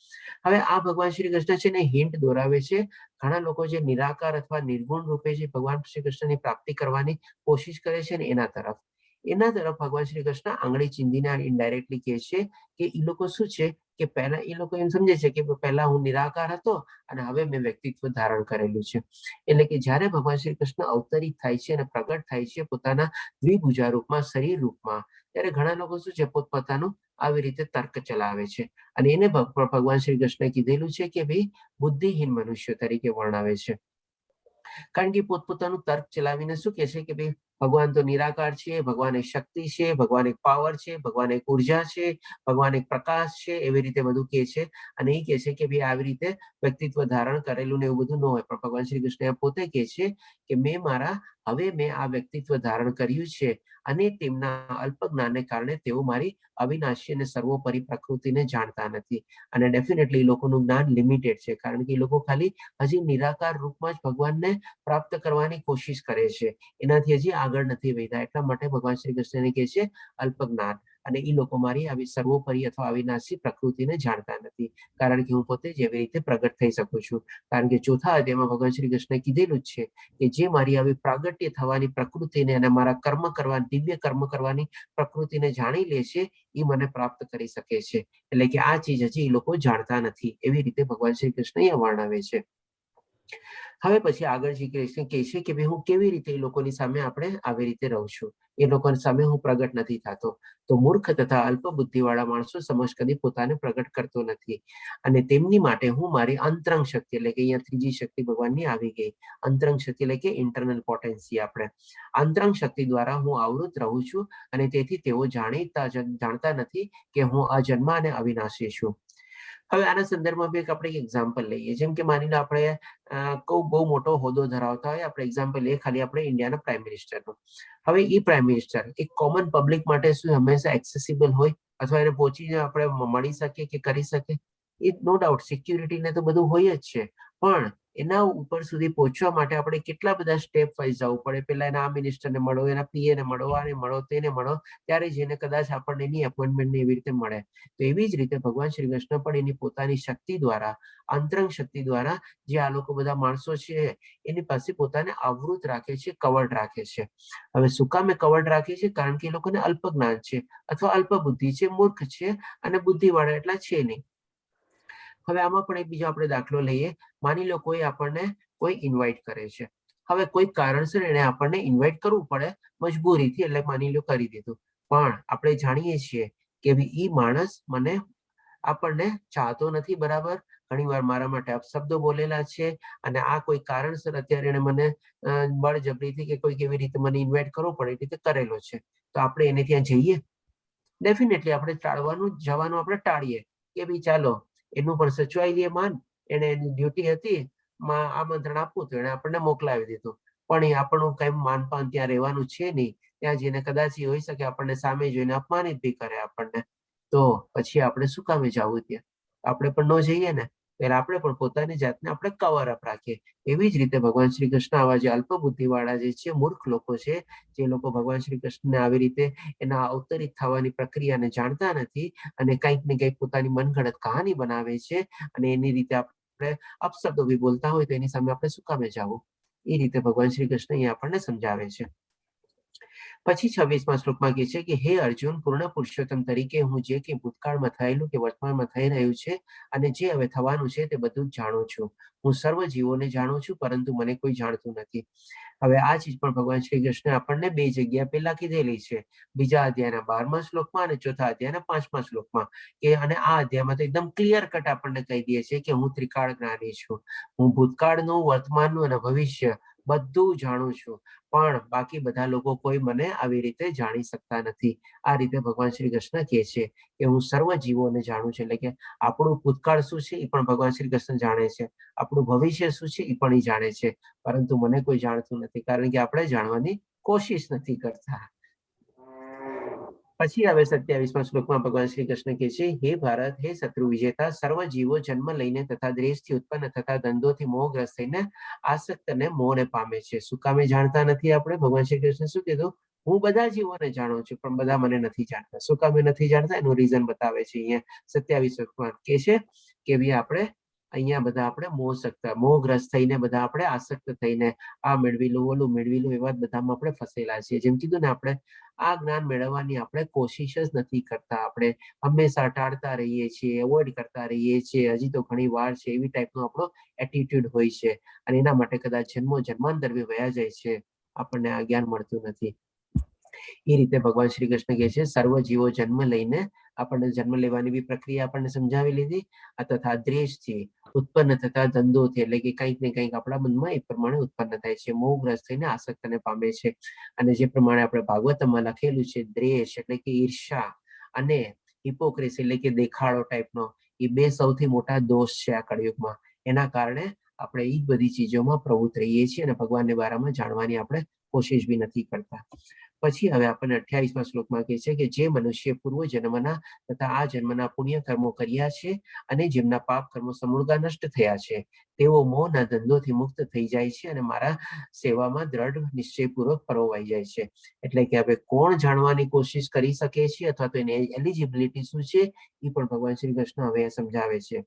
હવે આ ભગવાન શ્રી કૃષ્ણ છે ને હિન્ટ દોરાવે છે. ઘણા લોકો જે નિરાકાર અથવા નિર્ગુણ રૂપે જે ભગવાન શ્રી કૃષ્ણની પ્રાપ્તિ કરવાની કોશિશ કરે છે ને એના તરફ ભગવાન શ્રી કૃષ્ણ આંગળી ચીંધીને ઇનડાયરેક્ટલી કહે છે કે એ લોકો શું છે કે પહેલા એ લોકો એમ સમજે છે કે પહેલા હું નિરાકાર હતો અને હવે મેં વ્યક્તિત્વ ધારણ કરેલું છે. એટલે કે જ્યારે ભગવાન શ્રી કૃષ્ણ અવતરિત થાય છે અને પ્રગટ થાય છે પોતાના દ્વિભુજા રૂપમાં, શરીર રૂપમાં, ત્યારે ઘણા લોકો શું છે પોતપોતાનું આવી રીતે તર્ક ચલાવે છે અને એને ભગવાન શ્રી કૃષ્ણે કીધેલું છે કે ભાઈ બુદ્ધિહીન મનુષ્ય તરીકે વર્ણવે છે. કારણ કે પોતપોતાનું તર્ક ચલાવીને શું કહે છે કે ભાઈ ભગવાન તો નિરાકાર છે, ભગવાન એક શક્તિ છે, ભગવાન એક પાવર છે, ભગવાન એક ઉર્જા છે, ભગવાન એક પ્રકાશ છે, એવી રીતે બધું કહે છે. અને એ કહે છે કે ભાઈ આવી રીતે વ્યક્તિત્વ ધારણ કરેલું ને એવું બધું ન હોય, પણ ભગવાન શ્રી કૃષ્ણ પોતે કહે છે કે હવે મેં આ વ્યક્તિત્વ ધારણ કર્યું છે અને તેમના અલ્પ જ્ઞાનને કારણે તેઓ મારી અવિનાશી અને સર્વોપરી પ્રકૃતિને જાણતા નથી. અને ડેફિનેટલી લોકોનું જ્ઞાન લિમિટેડ છે, કારણ કે એ લોકો ખાલી હજી નિરાકાર રૂપમાં જ ભગવાનને પ્રાપ્ત કરવાની કોશિશ કરે છે, એનાથી હજી આગળ નથી વધ્યા. એટલા માટે ભગવાન શ્રી કૃષ્ણને કહે છે અલ્પ જ્ઞાન, અને એ લોકો મારી આવી સર્વોપરી અથવા અવિનાશી પ્રકૃતિને જાણતા નથી, કારણ કે હું પોતે જ એવી રીતે પ્રગટ થઈ શકું છું. કારણ કે ચોથા અધ્યાયમાં ભગવાન શ્રી કૃષ્ણે કીધેલું જ છે કે જે મારી આવી પ્રાગટ્ય થવાની પ્રકૃતિને અને મારા કર્મ કરવાની, દિવ્ય કર્મ કરવાની પ્રકૃતિને જાણી લે છે એ મને પ્રાપ્ત કરી શકે છે. એટલે કે આ ચીજ હજી એ લોકો જાણતા નથી, એવી રીતે ભગવાન શ્રી કૃષ્ણ અહીંયા વર્ણવે છે. હવે પછી આગળ શ્રી કૃષ્ણ કહે છે કે ભાઈ હું કેવી રીતે એ લોકોની સામે આપણે આવી રીતે રહું છું, એ લોકોની સામે હું પ્રગટ નથી થતો. તો મૂર્ખ તથા અલ્પ બુદ્ધિ વાળા માણસો સમજ કદી પોતાને પ્રગટ કરતો નથી, અને તેમની માટે હું મારી અંતરંગ શક્તિ, એટલે કે અહીંયા ત્રીજી શક્તિ ભગવાનની આવી ગઈ, અંતરંગ શક્તિ એટલે કે ઇન્ટરનલ પોટેન્સી, આપણે અંતરંગ શક્તિ દ્વારા હું આવૃત રહું છું, અને તેથી તેઓ જાણતા નથી કે હું અજન્મા અને અવિનાશી છું. હવે આના સંદર્ભમાં એક આપણે એક્ઝામ્પલ લઈએ. જેમ કે માની લો આપણે કોઈ બહુ મોટો હોદ્દો ધરાવતા હોય, આપણે એક્ઝામ્પલ લઈએ ખાલી આપણે ઇન્ડિયાના પ્રાઇમ મિનિસ્ટરનું. હવે એ પ્રાઇમ મિનિસ્ટર એક કોમન પબ્લિક માટે શું હંમેશા એક્સેસિબલ હોય અથવા એને પહોંચીને આપણે મળી શકીએ કે કરી શકીએ? એ નો ડાઉટ સિક્યુરિટી ને તો બધું હોય જ છે, પણ એના ઉપર સુધી પહોંચવા માટે આપણે કેટલા બધા સ્ટેપ વાઇઝ જવું પડે. પેલા એના આ મિનિસ્ટરને મળો, એના પીએ ને મળો, આને મળો, તેને મળો, ત્યારે જેને કદાચ આપણને એની એપોઇન્ટમેન્ટ એવી રીતે મળે. તો એવી જ રીતે ભગવાન શ્રી કૃષ્ણ પણ એની પોતાની શક્તિ દ્વારા, અંતરંગ શક્તિ દ્વારા, જે આ લોકો બધા માણસો છે એની પાસે પોતાને આવૃત રાખે છે, કવર્ડ રાખે છે. હવે શું કામ એ કવર્ડ રાખે છે? કારણ કે એ લોકોને અલ્પ જ્ઞાન છે, અથવા અલ્પ બુદ્ધિ છે, મૂર્ખ છે, અને બુદ્ધિવાળા એટલા છે નહીં. હવે આમાં પણ એક બીજો આપણે દાખલો લઈએ. માની લો કોઈ આપણને કોઈ ઇન્વાઇટ કરે છે. હવે કોઈ કારણસર એને આપણને ઇન્વાઇટ કરવું પડે મજબૂરીથી, એટલે માની લો કરી દીધું. પણ આપણે જાણીએ છીએ કે ઈ માણસ મને આપણને ચાહતો નથી, બરાબર, ઘણી વાર મારા માટે અપશબ્દો બોલેલા છે, અને આ કોઈ કારણસર અત્યારે એને મને બળજબરીથી કે કોઈક એવી રીતે મને ઇન્વાઇટ કરવો પડે એ રીતે કરેલો છે. તો આપણે એને ત્યાં જઈએ? ડેફિનેટલી આપણે જવાનું આપણે ટાળીએ કે ભાઈ ચાલો એનું પણ સચવાઈ લઈએ માન, એને એની ડ્યુટી હતી આમંત્રણ આપવું તો એને આપણને મોકલાવી દીધું, પણ એ આપણું કઈ માનપાન ત્યાં રહેવાનું છે નહીં. ત્યાં જઈને કદાચ એ હોઈ શકે આપણને સામે જોઈને અપમાનિત બી કરે આપણને. તો પછી આપણે શું કામે જવું ત્યાં? આપણે પણ ન જઈએ ને. એટલે આપણે પણ પોતાની જાતને આપણે કવર અપ રાખીએ. એવી જ રીતે ભગવાન શ્રી કૃષ્ણ આવા જે અલ્પ બુદ્ધિ વાળા જે છે, મૂર્ખ લોકો છે, જે લોકો ભગવાન શ્રી કૃષ્ણને આવી રીતે એના અવતરિત થવાની પ્રક્રિયાને જાણતા નથી, અને કંઈક ને કંઈક પોતાની મનગઢત કહાની બનાવે છે, અને એની રીતે આપણે અપશબ્દો બી બોલતા હોય તો એની સામે આપણે શું કામે જવું? એ રીતે ભગવાન શ્રી કૃષ્ણ અહીંયા આપણને સમજાવે છે. પછી 26મા શ્લોકમાં કહે છે કે હે અર્જુન, પૂર્ણ પુરુષોત્તમ તરીકે હું જે કંઈ ભૂતકાળમાં થયેલું કે વર્તમાનમાં થઈ રહ્યું છે અને જે હવે થવાનું છે તે બધું જ જાણું છું. હું સર્વ જીવોને જાણું છું, પરંતુ મને કોઈ જાણતું નથી. હવે આ ચીજ પણ ભગવાન શ્રી કૃષ્ણ આપણને બે જગ્યા પહેલા કીધેલી છે. બીજા અધ્યાયના 12મા શ્લોકમાં અને ચોથા અધ્યાયના 5મા શ્લોકમાં. અને આ અધ્યાયમાં તો એકદમ ક્લિયર કટ આપણને કહી દે છે કે હું ત્રિકાળ જ્ઞાની છું. હું ભૂતકાળનું, વર્તમાનનું અને ભવિષ્ય બધું જાણું છું, પણ બાકી બધા લોકો કોઈ મને આવી રીતે જાણી શકતા નથી. આ રીતે ભગવાન શ્રી કૃષ્ણ કહે છે કે હું સર્વ જીવોને જાણું છું. એટલે કે આપણું ભૂતકાળ શું છે એ પણ ભગવાન શ્રી કૃષ્ણ જાણે છે, આપણું ભવિષ્ય શું છે એ પણ એ જાણે છે, પરંતુ મને કોઈ જાણતું નથી, કારણ કે આપણે જાણવાની કોશિશ નથી કરતા. પછી હવે 27મા શ્લોકમાં ભગવાન શ્રી કૃષ્ણ કહે છે, હે ભારત, હે શત્રુ વિજેતા, સર્વ જીવો જન્મ લઈને તથા દ્વેષથી ઉત્પન્ન થતા ધંધોથી મોહગ્રસ્ત થઈને આસક્તને મોહને પામે છે. શું કામે જાણતા નથી આપણે? ભગવાન શ્રી કૃષ્ણ શું કીધું? હું બધા જીવોને જાણું છું, પણ બધા મને નથી જાણતા. શું કામે નથી જાણતા? એનું રીઝન બતાવે છે અહીંયા 27 શ્લોકમાં. કે છે કે ભાઈ આપણે અહીંયા બધા આપણે મોહગ્રસ્ત થઈને બધા આપણે આસક્ત થઈને આ મેળવી લો, ઓલું મેળવી લો, એવા બધામાં આપણે ફસેલા છીએ. જેમ કીધું ને, આપણે આ જ્ઞાન મેળવવાની આપણે કોશિશ જ નથી કરતા. આપણે હંમેશા ટાળતા રહીએ છીએ, એવોઇડ કરતા રહીએ છીએ, હજી તો ઘણી વાર છે, એવી ટાઈપનો આપણો એટીટ્યુડ હોય છે, અને એના માટે કદાચ જન્માંતર બી વયા જાય છે, આપણને આ જ્ઞાન મળતું નથી. એ રીતે ભગવાન શ્રી કૃષ્ણ કહે છે સર્વ જીવો જન્મ લઈને, આપણને જન્મ લેવાની બી પ્રક્રિયા આપણને સમજાવી લીધી, તથા દ્વેષથી ઉત્પન્ન થતા ધંધોથી, એટલે કે કંઈક ને કંઈક આપણા મનમાં એ પ્રમાણે ઉત્પન્ન થાય છે, મોહગ્રસ્ત થઈને આસક્તને પામે છે. અને જે પ્રમાણે આપણે ભાગવતમાં લખેલું છે, દ્વેષ એટલે કે ઈર્ષા અને હિપોક્રેસી એટલે કે દેખાડો ટાઈપનો, એ બે સૌથી મોટા દોષ છે આ કળિયુગમાં. એના કારણે આપણે એ બધી ચીજોમાં પ્રવૃત્ત રહીએ છીએ અને ભગવાનને બારામાં જાણવાની આપણે કોશિશ બી નથી કરતા. પછી હવે આપણને 28મા શ્લોકમાં કહે છે કે જે મનુષ્ય પૂર્વ જન્મના તથા આ જન્મના પુણ્ય કર્મો કર્યા છે અને જેમના પાપ કર્મો સમૂળગા નષ્ટ થયા છે, તેઓ મોહના ધંધોથી મુક્ત થઈ જાય છે અને મારા સેવામાં દ્રઢ નિશ્ચયપૂર્વક પરોવાઈ જાય છે. એટલે કે હવે કોણ જાણવાની કોશિશ કરી શકે છે, અથવા તો એની એલિજિબિલિટી શું છે, એ પણ ભગવાન શ્રી કૃષ્ણ હવે સમજાવે છે.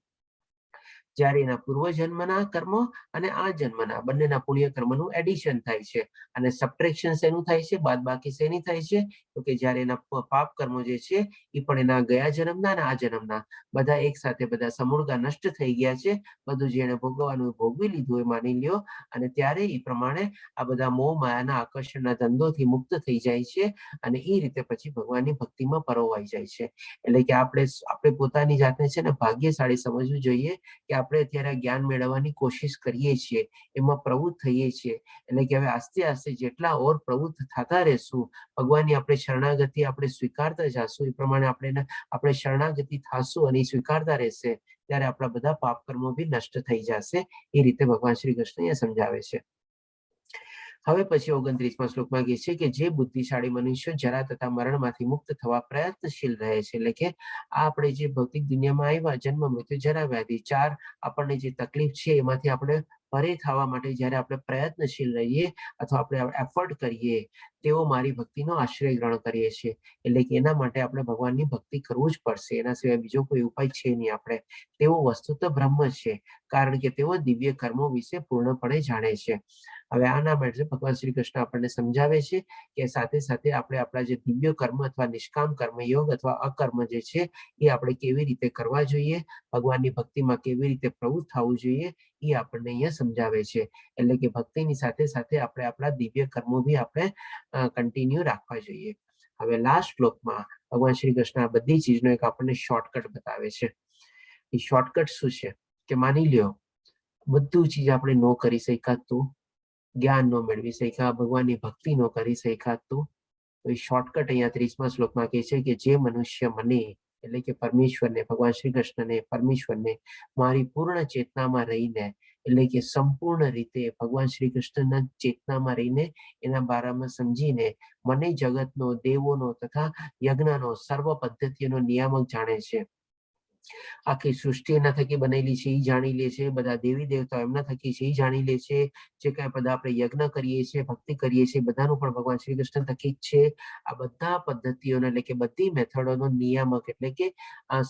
જ્યારે એના પૂર્વ જન્મના કર્મો અને આ જન્મના બંનેના પુણ્ય કર્મનું એડિશન થાય છે, અને સબટ્રેક્શન શેનું થાય છે, બાદબાકી શેની થાય છે, તો કે જ્યારે એના પાપ કર્મો જે છે એ પણ એના ગયા જન્મના અને આ જન્મના બધા એક સાથે બધા સમૂળગા નષ્ટ થઈ ગયા છે, બધું જે એને ભોગવવાનું ભોગવી લીધું એ માની લ્યો, અને ત્યારે એ પ્રમાણે આ બધા મોહ માયાના આકર્ષણના ધંધોથી મુક્ત થઈ જાય છે, અને એ રીતે પછી ભગવાનની ભક્તિમાં પરોવાઈ જાય છે. એટલે કે આપણે પોતાની જાતને છે ને ભાગ્યશાળી સમજવું જોઈએ કે આપણે અત્યારે જ્ઞાન મેળવવાની કોશિશ કરીએ છીએ, એમાં પ્રવૃત્ત થઈએ છીએ. એટલે કે હવે આસ્તે આસ્તે જેટલા ઓર પ્રવૃત્ત થતા રહેશું, ભગવાનની આપણે શરણાગતિ આપણે સ્વીકારતા જશું, એ પ્રમાણે આપણે શરણાગતિ થાશું અને સ્વીકારતા રહેશે, ત્યારે આપણા બધા પાપ કર્મો બી નષ્ટ થઈ જશે. એ રીતે ભગવાન શ્રી કૃષ્ણ સમજાવે છે. હવે પછી 29મા શ્લોકમાં કહે છે કે જે બુદ્ધિશાળી મનુષ્યો જરા તથા મરણમાંથી મુક્ત થવા પ્રયત્નશીલ રહે છે, એટલે કે આપણે જે ભૌતિક દુનિયામાં આવ્યા, જન્મ મૃત્યુ જરા વ્યાધિ, 4 આપણને જે તકલીફ છે એમાંથી આપણે પરે થવા માટે જ્યારે આપણે પ્રયત્નશીલ રહીએ અથવા આપણે એફર્ટ કરીએ, તેઓ મારી ભક્તિનો આશ્રય ગ્રહણ કરીએ છીએ. એટલે કે એના માટે આપણે ભગવાનની ભક્તિ કરવું જ પડશે, એના સિવાય બીજો કોઈ ઉપાય છે નહીં. આપણે તેઓ વસ્તુ તો બ્રહ્મ છે, કારણ કે તેઓ દિવ્ય કર્મો વિશે પૂર્ણપણે જાણે છે. હવે આના માટે ભગવાન શ્રી કૃષ્ણ આપણને સમજાવે છે કે સાથે સાથે આપણે આપણા જે દિવ્ય કર્મ અથવા નિષ્કામ કર્મયોગ અથવા અકર્મ જે છે એ આપણે કેવી રીતે કરવા જોઈએ, ભગવાનની ભક્તિમાં કેવી રીતે પ્રવૃત્ત થવું જોઈએ, એ આપણને અહીંયા સમજાવે છે. એટલે કે ભક્તિની સાથે સાથે આપણે આપણા દિવ્ય કર્મો બી આપણે કન્ટિન્યુ રાખવા જોઈએ. હવે લાસ્ટ શ્લોકમાં ભગવાન શ્રી કૃષ્ણ આ બધી ચીજનો એક આપણને શોર્ટકટ બતાવે છે. એ શોર્ટકટ શું છે કે માની લ્યો બધું ચીજ આપણે ન કરી શકાતું, જ્ઞાન ન મેળવી શક્યા, ભગવાનની ભક્તિ ન કરી શકાતું, તો એ શોર્ટકટ અહીંયા 30મા શ્લોકમાં કહે છે કે જે મનુષ્ય મને એટલે કે પરમેશ્વરને, ભગવાન શ્રી કૃષ્ણને, પરમેશ્વરને મારી પૂર્ણ ચેતનામાં રહીને, એટલે કે સંપૂર્ણ રીતે ભગવાન શ્રી કૃષ્ણના ચેતનામાં રહીને એના બારામાં સમજીને મને જગતનો, દેવોનો તથા યજ્ઞનો સર્વ પદ્ધતિઓનો નિયામક જાણે છે, આખી સૃષ્ટિ એના થકી બનેલી છે એ જાણી લે છે, બધા દેવી દેવતાઓ એમના થકી છે એ જાણી લે છે, જે કાંઈ બધા આપણે યજ્ઞ કરીએ છીએ, ભક્તિ કરીએ છીએ, બધાનું પણ ભગવાન શ્રી કૃષ્ણ થકી જ છે. આ બધા પદ્ધતિઓનો એટલે કે બધી મેથડોનો નિયામક એટલે કે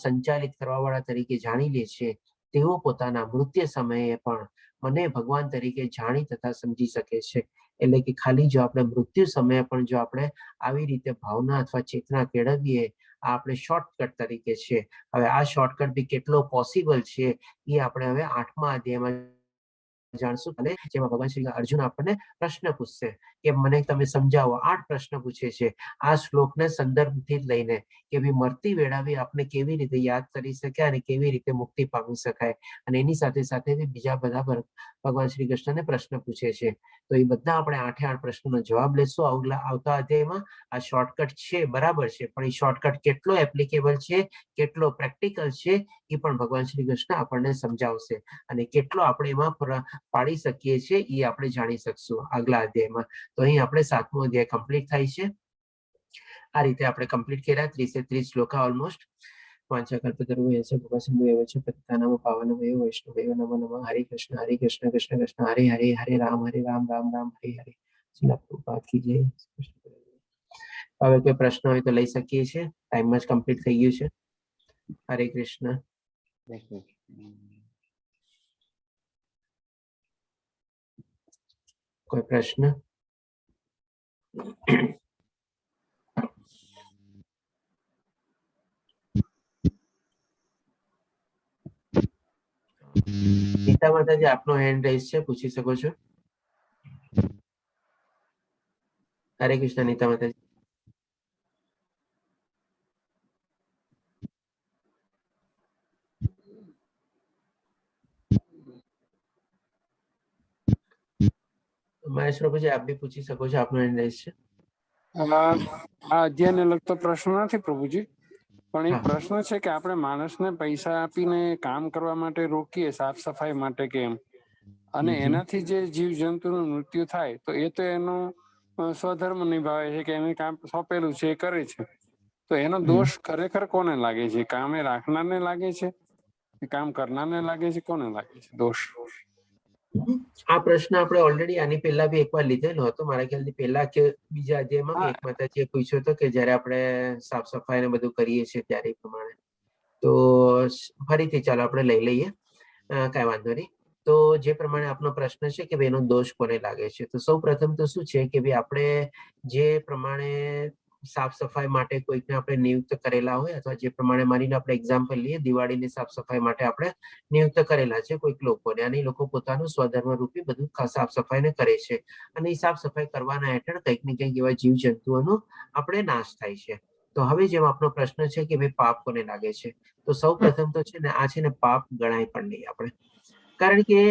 સંચાલિત કરવા વાળા તરીકે જાણી લે છે. તેઓ પોતાના મૃત્યુ સમયે પણ મને ભગવાન તરીકે જાણી તથા સમજી શકે છે. એટલે કે ખાલી જો આપણે મૃત્યુ સમયે પણ જો આપણે આવી રીતે ભાવના અથવા ચેતના કેળવીએ, આ આપણે શોર્ટકટ તરીકે છે. હવે આ શોર્ટકટ બી કેટલો પોસિબલ છે એ આપણે હવે 8મા અધ્યાયમાં જાણશું. અને જેમાં ભગવાન શ્રી અર્જુન આપણને પ્રશ્ન પૂછશે કે મને તમે સમજાવો. 8 પ્રશ્ન પૂછે છે આ શ્લોકને સંદર્ભથી લઈને કે ભાઈ મરતી વેળાવી આપણે કેવી રીતે યાદ કરી શકાય અને કેવી રીતે મુક્તિ પામી શકાય. અને એની સાથે સાથે બીજા બધા ભગવાન શ્રી કૃષ્ણને પ્રશ્ન પૂછે છે. તો એ બધા આપણે 8 પ્રશ્નોનો જવાબ લેશું આવતા અધ્યાયમાં. આ શોર્ટકટ છે બરાબર છે, પણ એ શોર્ટકટ કેટલો એપ્લિકેબલ છે, કેટલો પ્રેક્ટિકલ છે, એ પણ ભગવાન શ્રી કૃષ્ણ આપણને સમજાવશે. અને કેટલો આપણે એમાં પાડી શકીએ છીએ એ આપણે જાણી શકશું આગલા અધ્યાયમાં. તો અહીં આપણે 7મો અધ્યાય કમ્પ્લીટ થાય છે. આ રીતે આપણે કમ્પ્લીટ કર્યા 30 શ્લોકા ઓલમોસ્ટ. વાંચકલ્પતરુભ્યશ્ચ કૃપાસિંધુભ્યશ્ચ પતિતાનાં પાવનાય વૈષ્ણવાય નમો નમઃ. હરે કૃષ્ણ કૃષ્ણ કૃષ્ણ હરે હરે, હરે રામ રામ રામ હરે હરે. શ્રીલ પ્રભુપાદ કી જય. હવે કોઈ પ્રશ્ન હોય તો લઈ શકીએ છીએ, ટાઈમ જ કમ્પ્લીટ થઈ ગયું છે. હરે કૃષ્ણ. કોઈ પ્રશ્ન? ગીતા માતાજી આપનો હેન્ડ રાઈઝ છે, પૂછી શકો છો. હરે કૃષ્ણ નીતા માતાજી. મહેશ પ્રભુજી આપ બી પૂછી શકો છો, આપનો હેન્ડ રાઈઝ છે. આ અધ્યાયને લગતો પ્રશ્ન નથી પ્રભુજી, પણ એ પ્રશ્ન છે કે આપણે માણસને પૈસા આપીને કામ કરવા માટે રોકીએ, સાફ સફાઈ માટે કે એમ, અને એનાથી જે જીવ જંતુનું મૃત્યુ થાય તો એ તો એનો સ્વધર્મ નિભાવે છે કે એને કામ સોંપેલું છે એ કરે છે. તો એનો દોષ ખરેખર કોને લાગે છે? કામે રાખનારને લાગે છે, કામ કરનારને લાગે છે, કોને લાગે છે દોષ? આ પ્રશ્ન આપણે ઓલરેડી આની પહેલા બી એકવાર લીધેલો હતો, મારા ખ્યાલથી પહેલા કે બીજા અધ્યાયમાં બી એક માતાજીએ પૂછ્યો હતો કે જ્યારે આપણે સાફ સફાઈ ને બધું કરીએ છીએ ત્યારે પ્રમાણે. તો ફરીથી ચાલો આપણે લઈ લઈએ, કાંઈ વાંધો નહીં. તો જે પ્રમાણે આપનો પ્રશ્ન છે કે ભાઈ એનો દોષ કોને લાગે છે, તો સૌ પ્રથમ તો શું છે કે ભાઈ આપણે જે પ્રમાણે સાફ સફાઈ માટે કોઈકને આપણે નિયુક્ત કરેલા હોય, અથવા જે પ્રમાણે માનીને આપણે એક્ઝામ્પલ લઈએ, દિવાળીની સાફ સફાઈ માટે આપણે નિયુક્ત કરેલા છે કોઈક લોકોને, અને એ લોકો પોતાનું સ્વધર્મ રૂપી બધું સાફ સફાઈને કરે છે. અને એ સાફ સફાઈ કરવાના હેઠળ કંઈક ને કંઈક એવા જીવ જંતુઓનો આપણે નાશ થાય છે. તો હવે જેમ આપણો પ્રશ્ન છે કે ભાઈ પાપ કોને લાગે છે, તો સૌ પ્રથમ તો છે ને આ છે ને પાપ ગણાય પણ નહીં આપણે. કારણ કે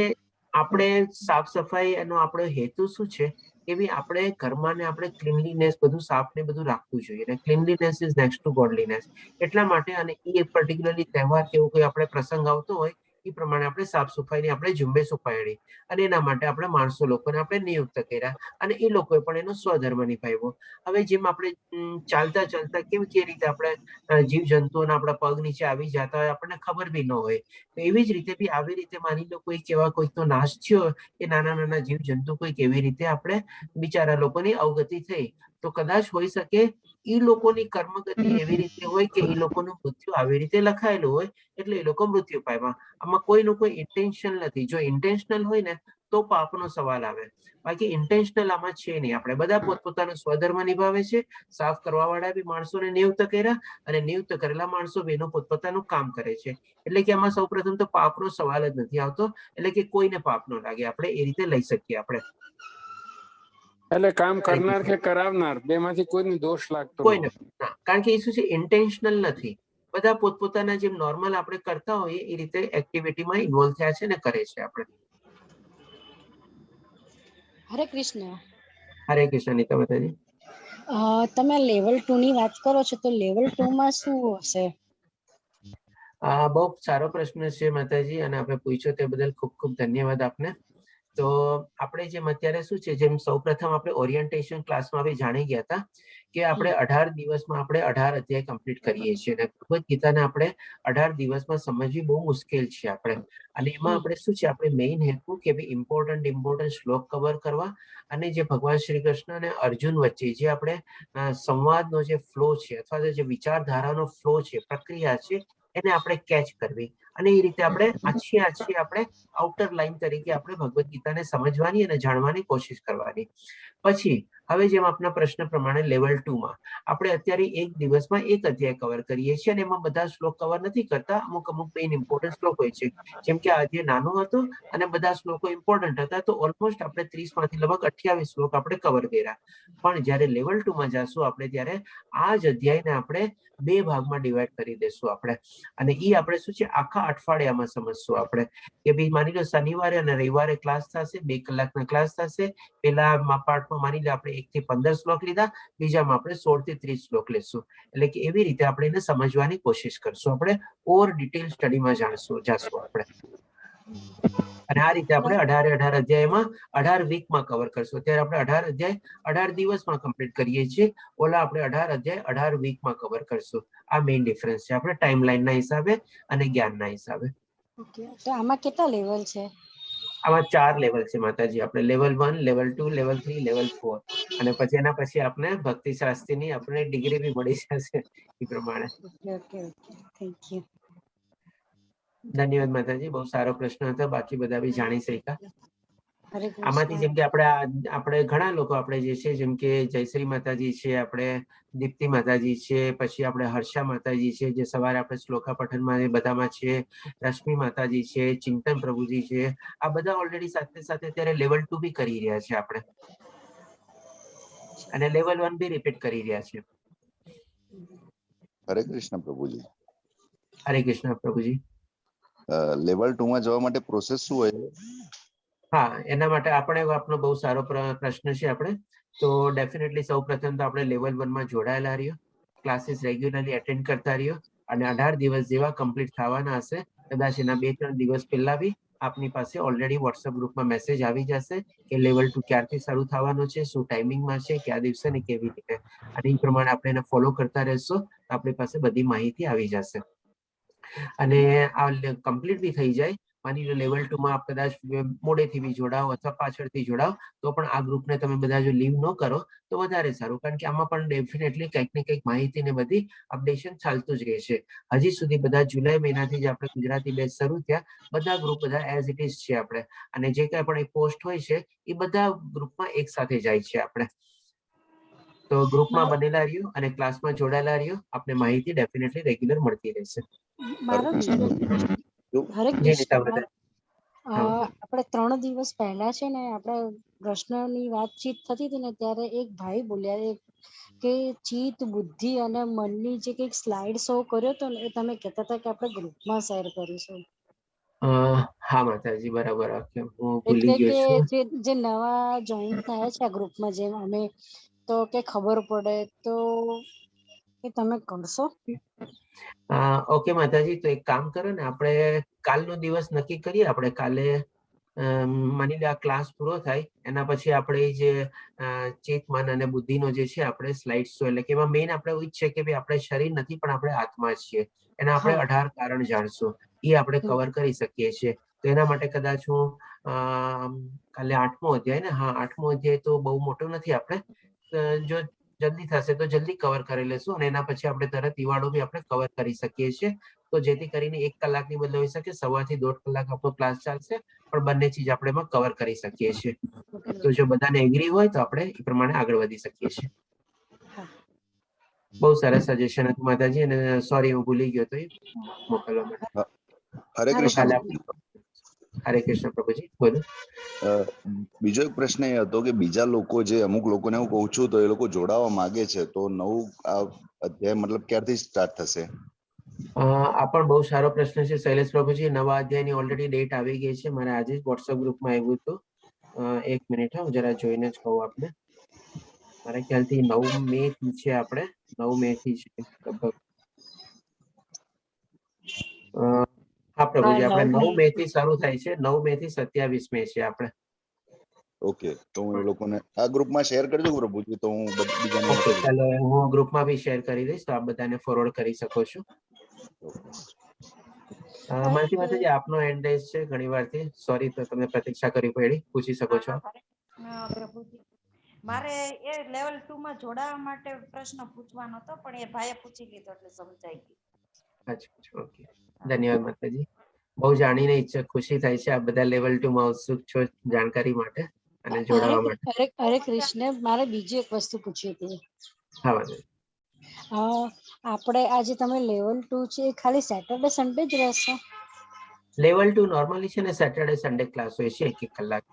આપણે સાફ સફાઈ એનો આપણો હેતુ શું છે કે ભાઈ આપણે ઘરમાં ને આપણે ક્લીનલીનેસ બધું સાફ ને બધું રાખવું જોઈએ, અને cleanliness is next to godliness. એટલા માટે, અને એ પર્ટિક્યુલરલી તહેવાર કે એવું કોઈ આપણે પ્રસંગ આવતો હોય એ પ્રમાણે આપણે સાફ સફાઈની આપણે ઝુંબેશ ઉપાડી અને એના માટે આપણે માણસો લોકોને આપણે નિયુક્ત કર્યા અને એ લોકોએ પણ એનો સ્વધર્મ નિભાવ્યો. હવે જેમ આપણે ચાલતા ચાલતા કે રીતે આપણે જીવ જંતુઓના આપણા પગ નીચે આવી જતા હોય આપણને ખબર બી ન હોય, તો એવી જ રીતે બી આવી રીતે માની લો કોઈક એવા કોઈકનો નાશ થયો કે નાના નાના જીવ જંતુ કોઈક એવી રીતે આપણે બિચારા લોકોની અવગતિ થઈ, તો કદાચ હોઈ શકે એ લોકોની કર્મગતિ એવી રીતે હોય કે એ લોકોનું મૃત્યુ આવી રીતે લખાયેલું હોય એટલે એ લોકો મૃત્યુ પામ્યા. આમાં કોઈનું કોઈ ઇન્ટેન્શન નથી. જો ઇન્ટેન્શનલ હોય ને તો પાપનો સવાલ આવે, બાકી ઇન્ટેન્શનલ આમાં છે નહીં. આપણે બધા પોતપોતાનો સ્વધર્મ નિભાવે છે. સાફ કરવા વાળા બી માણસોને નિયુક્ત કર્યા અને નિયુક્ત કરેલા માણસો બેનો પોતપોતાનું કામ કરે છે. એટલે કે આમાં સૌપ્રથમ તો પાપનો સવાલ જ નથી આવતો, એટલે કે કોઈને પાપ ન લાગે, આપણે એ રીતે લઈ શકીએ આપણે. એટલે કામ કરનાર કે કરાવનાર બેમાંથી કોઈને દોષ લાગતો કોઈને ના, કારણ કે એ શું છે ઇન્ટેન્શનલ નથી. બધા પોતપોતાના જેમ નોર્મલ આપણે કરતા હોઈએ એ રીતે એક્ટિવિટીમાં ઇન્વોલ્વ થયા છે ને કરે છે આપણે. હરે કૃષ્ણ. હરે કૃષ્ણ. નીતા માતાજી, તમે લેવલ 2 ની વાત કરો છો, તો લેવલ 2 માં શું હશે? આ બહુ સારો પ્રશ્ન છે માતાજી, અને આપણે પૂછ્યો તે બદલ ખૂબ ખૂબ ધન્યવાદ આપને. તો આપણે જેમ અત્યારે શું છે, જેમ સૌપ્રથમ આપણે ઓરિએન્ટેશન ક્લાસમાં બી જાણી ગયા હતા કે આપણે 18 દિવસમાં આપણે 18 અધ્યાય કમ્પ્લીટ કરીએ છીએ અને ભગવદ્ ગીતાને આપણે 18 દિવસમાં સમજવી બહુ મુશ્કેલ છે આપણે. અને એમાં આપણે શું છે, આપણે મેઇન હેતુ કે ભાઈ ઇમ્પોર્ટન્ટ શ્લોક કવર કરવા અને જે ભગવાન શ્રી કૃષ્ણ અને અર્જુન વચ્ચે જે આપણે સંવાદનો જે ફ્લો છે અથવા તો જે વિચારધારાનો ફ્લો છે, પ્રક્રિયા છે, એને આપણે કેચ કરવી અને એ રીતે આપણે આછી આપણે આઉટર લાઈન તરીકે આપણે ભગવદ્ ગીતાને સમજવાની અને જાણવાની કોશિશ કરવાની. પછી હવે જેમ આપના પ્રશ્ન પ્રમાણે લેવલ 2 માં આપણે અત્યારે એક દિવસમાં એક અધ્યાય કવર કરીએ છીએ અને એમાં બધા શ્લોક કવર નથી કરતા. અમુક મેઇન ઇમ્પોર્ટન્ટ શ્લોક હોય છે. જેમ કે આ અધ્યાય નાનો હતો અને બધા શ્લોકો ઇમ્પોર્ટન્ટ હતા, તો ઓલમોસ્ટ આપણે 30 માંથી લગભગ 28 શ્લોક આપણે કવર કર્યા. પણ જ્યારે લેવલ 2 માં જશું આપણે ત્યારે આ જ અધ્યાયને આપણે 2 ભાગમાં ડિવાઈડ કરી દેશું આપણે. અને એ આપણે શું છે આખા અઠવાડિયામાં સમજશું આપણે કે ભાઈ માની લો શનિવારે અને રવિવારે ક્લાસ થશે, 2 કલાકના ક્લાસ થશે. પેલા પાર્ટમાં માની લો આપણે 1 થી 15 શ્લોક લીધા, બીજામાં આપણે 16 થી 30 શ્લોક લેશું. એટલે કે એવી રીતે આપણે એને સમજવાની કોશિશ કરશું. આપણે ઓવર ડિટેલ સ્ટડીમાં જાશું આપણે. અને આ રીતે આપણે 18 અધ્યાયમાં 18 વીકમાં કવર કરશું. અત્યારે આપણે 18 અધ્યાય 18 દિવસમાં કમ્પ્લીટ કરીએ છીએ. ઓલા આપણે 18 અધ્યાય 18 વીકમાં કવર કરશું. આ મેઇન ડિફરન્સ છે આપણે ટાઈમલાઈનના હિસાબે અને જ્ઞાનના હિસાબે. ઓકે, તો આમાં કેટલા લેવલ છે? આમાં 4 લેવલ છે માતાજી. આપણે લેવલ 1, લેવલ 2, લેવલ 3, લેવલ 4 અને પછી એના પછી આપણે ભક્તિ શાસ્ત્રીની આપણે ડિગ્રી બી મળી જશે એ પ્રમાણે. Okay okay okay, thank you. ધન્યવાદ માતાજી, બહુ સારો પ્રશ્ન હતો. બાકી બધા બી જાણી શક્યા. હરે આમાંથી જેમ કૃષ્ણ. કે આપણે ઘણા લોકો આપણે જે છે, જેમ કે જયશ્રી માતાજી છે, આપણે દીપ્તિ માતાજી છે, પછી આપણે હર્ષા માતાજી છે જે સવારે આપણે શ્લોકા પઠનમાં એ બધામાં છે, રશ્મિ માતાજી છે, ચિંતન પ્રભુજી છે, આ બધા ઓલરેડી સાથે સાથે અત્યારે લેવલ 2 બી કરી રહ્યા છે આપણે, અને લેવલ 1 બી રિપીટ કરી રહ્યા છે. હરે કૃષ્ણ પ્રભુજી. હરે કૃષ્ણ પ્રભુજી. લેવલ 2 માં જવા માટે પ્રોસેસ શું હોય? હા, એના માટે આપણો બહુ સારો પ્રશ્ન છે. આપણે તો ડેફિનેટલી સૌ પ્રથમ તો આપણે લેવલ 1 માં જોડાયેલા રહ્યો, ક્લાસીસ રેગ્યુલરલી એટેન્ડ કરતા રહ્યો, અને 18 દિવસ જેવા કમ્પ્લીટ થવાના હશે, કદાચ એના 2-3 દિવસ પહેલા બી આપની પાસે ઓલરેડી વોટ્સઅપ ગ્રુપમાં મેસેજ આવી જશે કે લેવલ 2 ક્યારથી શરૂ થવાનો છે, શું ટાઈમિંગમાં છે, કયા દિવસે ને કેવી રીતે, અને એ પ્રમાણે આપણે એને ફોલો કરતા રહેશો તો આપણી પાસે બધી માહિતી આવી જશે. અને આ કમ્પ્લીટ બી થઈ જાય, માની લો લેવલ 2 માં આપ કદાચ મોડેથી બી જોડાઓ અથવા પાછળથી જોડાઓ તો પણ આ ગ્રુપને તમે બધા જો લીવ ન કરો તો વધારે સારું, કારણ કે આમાં પણ ડેફિનેટલી કંઈક ને કંઈક માહિતી ને બધી અપડેશન ચાલતું જ રહેશે. હજી સુધી બધા જુલાઈ મહિનાથી જે આપણે ગુજરાતી બેચ શરૂ થયા, બધા ગ્રુપ બધા એઝ ઇટ ઇઝ છે આપણે, અને જે કંઈ પણ એક પોસ્ટ હોય છે એ બધા ગ્રુપમાં એક સાથે જાય છે આપણે. તો ગ્રુપમાં બનેલા રહ્યો અને ક્લાસમાં જોડાયેલા રહ્યો, આપણે માહિતી ડેફિનેટલી રેગ્યુલર મળતી રહેશે. મારો હરે કૃષ્ણ. આપણે 3 દિવસ પહેલા છે ને આપણે પ્રશ્નની વાતચીત થતી હતી ને, ત્યારે એક ભાઈ બોલ્યા કે ચિત્ત, બુદ્ધિ અને મનની જે કંઈક સ્લાઇડ શો કર્યો હતો ને, એ તમે કહેતા હતા કે આપણે ગ્રુપમાં શેર કરીશું. હા માતાજી, બરાબર. હું ભૂલી એટલે ગયો છું. કે જે નવા જોઈન થયા છે આ ગ્રુપમાં, જેમ અમે, તો કે ખબર પડે તો એ તમે કરશો? ઓકે માતાજી, તો એક કામ કરો ને, આપણે કાલનો દિવસ નક્કી કરીએ આપણે. કાલે માની લે આ ક્લાસ પૂરો થાય એના પછી આપણે જે ચેત મન અને બુદ્ધિનો જે છે આપણે સ્લાઇડ શો, એટલે કે એમાં મેઇન આપણે એવું જ છે કે ભાઈ આપણે શરીર નથી પણ આપણે આત્મા છીએ. એના આપણે 18 કારણ જાણશું, એ આપણે કવર કરી શકીએ છીએ. તો એના માટે કદાચ હું કાલે 8મો અધ્યાય ને, હા 8મો અધ્યાય તો બહુ મોટો નથી, આપણે જો જલ્દી થશે તો જલ્દી કવર કરી લેશું અને એના પછી આપણે તરત ઈવાળો બી આપણે કવર કરી શકીએ છીએ. તો જેથી કરીને 1 કલાકની બદલે હોઈ શકે 1.5 થી 1.5 કલાક આપણો ક્લાસ ચાલશે, પણ બંને ચીજ આપણે એમાં કવર કરી શકીએ છીએ. તો જો બધાને એગ્રી હોય તો આપણે એ પ્રમાણે આગળ વધી શકીએ છીએ. બહુ સરસ સજેશન હતું માતાજી, અને સોરી હું ભૂલી ગયો તો એ મોકલવા માટે. હરે કૃષ્ણ. હરે કૃષ્ણ પ્રભુજી, બોલો. બીજો એક પ્રશ્ન એ હતો કે બીજા લોકો, જે અમુક લોકોને હું કહું છું તો એ લોકો જોડાવા માંગે છે, તો નવું અધ્યાય મતલબ ક્યારથી સ્ટાર્ટ થશે? આ પણ બહુ સારો પ્રશ્ન છે શૈલેષ પ્રભુજી. નવા અધ્યાયની ઓલરેડી ડેટ આવી ગઈ છે, મારે આજે જ વોટ્સઅપ ગ્રુપમાં આવ્યું હતું. 1 મિનિટ, હું જરા જોઈને જ કહું આપને. મારા ખ્યાલથી 9 મે થી છે, આપણે 9 મે થી છે લગભગ. હા પ્રભુજી, આપણે 9 મે થી શરૂ થાય છે. 9 મે થી 27 મે છે આપણે. ઓકે, તો હું એ લોકોને આ ગ્રુપમાં શેર કરજો પ્રભુજી, તો હું બીજાને ઓકે, મોકલી દઉં. ચાલો હું ગ્રુપમાં બી શેર કરી દઈશ, તો આપ બધાને ફોરવર્ડ કરી શકો છો. માલતી માતાજી, આપનો એડ્રેસ છે ઘણી વારથી, સોરી તો તમને પ્રતીક્ષા કરવી પડી, પૂછી શકો છો. પ્રભુજી, મારે એ લેવલ 2 માં જોડાવા માટે પ્રશ્ન પૂછવાનો હતો, પણ એ ભાઈએ પૂછી લીધો એટલે સમજાઈ ગયું. અચ્છા, ઓકે, ધન્યવાદ માતાજી. બહુ જાણીને ઈચ્છા ખુશી થાય છે, આપ બધા લેવલ 2 માં ઉત્સુક છો જાણકારી માટે અને જોડાવા માટે. હરે કૃષ્ણ, મારે બીજી એક વસ્તુ પૂછી હતી. હા વાંધો. આપણે આજે તમે લેવલ 2 છે, ખાલી સેટરડે સન્ડે જ રહેશે? લેવલ 2 નોર્મલી છે ને સેટરડે સન્ડે ક્લાસ હોય છે 1-1 કલાક.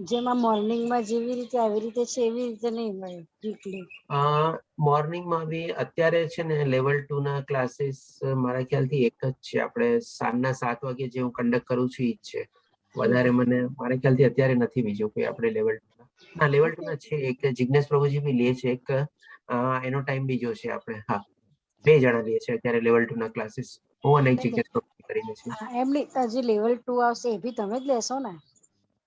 જેમાં મોર્નિંગમાં જેવી રીતે આવી રીતે છે એવી રીતે નહીં હોય વીકલી? મોર્નિંગમાં બી અત્યારે છે ને લેવલ 2 ના ક્લાસીસ મારા ખ્યાલથી એક જ છે, આપણે સાંજના 7 વાગે જે હું કન્ડક્ટ કરું છું એ જ છે. વધારે મને મારા ખ્યાલથી અત્યારે નથી બીજું કોઈ આપણે લેવલ 2 ના. લેવલ 2 ના છે એક, જિગ્નેશ પ્રભુજી બી લે છે એક, એનો ટાઈમ બીજો છે આપણે. હા, 2 જણા લે છે અત્યારે લેવલ 2 ના ક્લાસીસ, હું અને જિગ્નેશ પ્રભુજી કરીને છે. એમની જે લેવલ 2 આવશે એ બી તમે જ લેશો ને?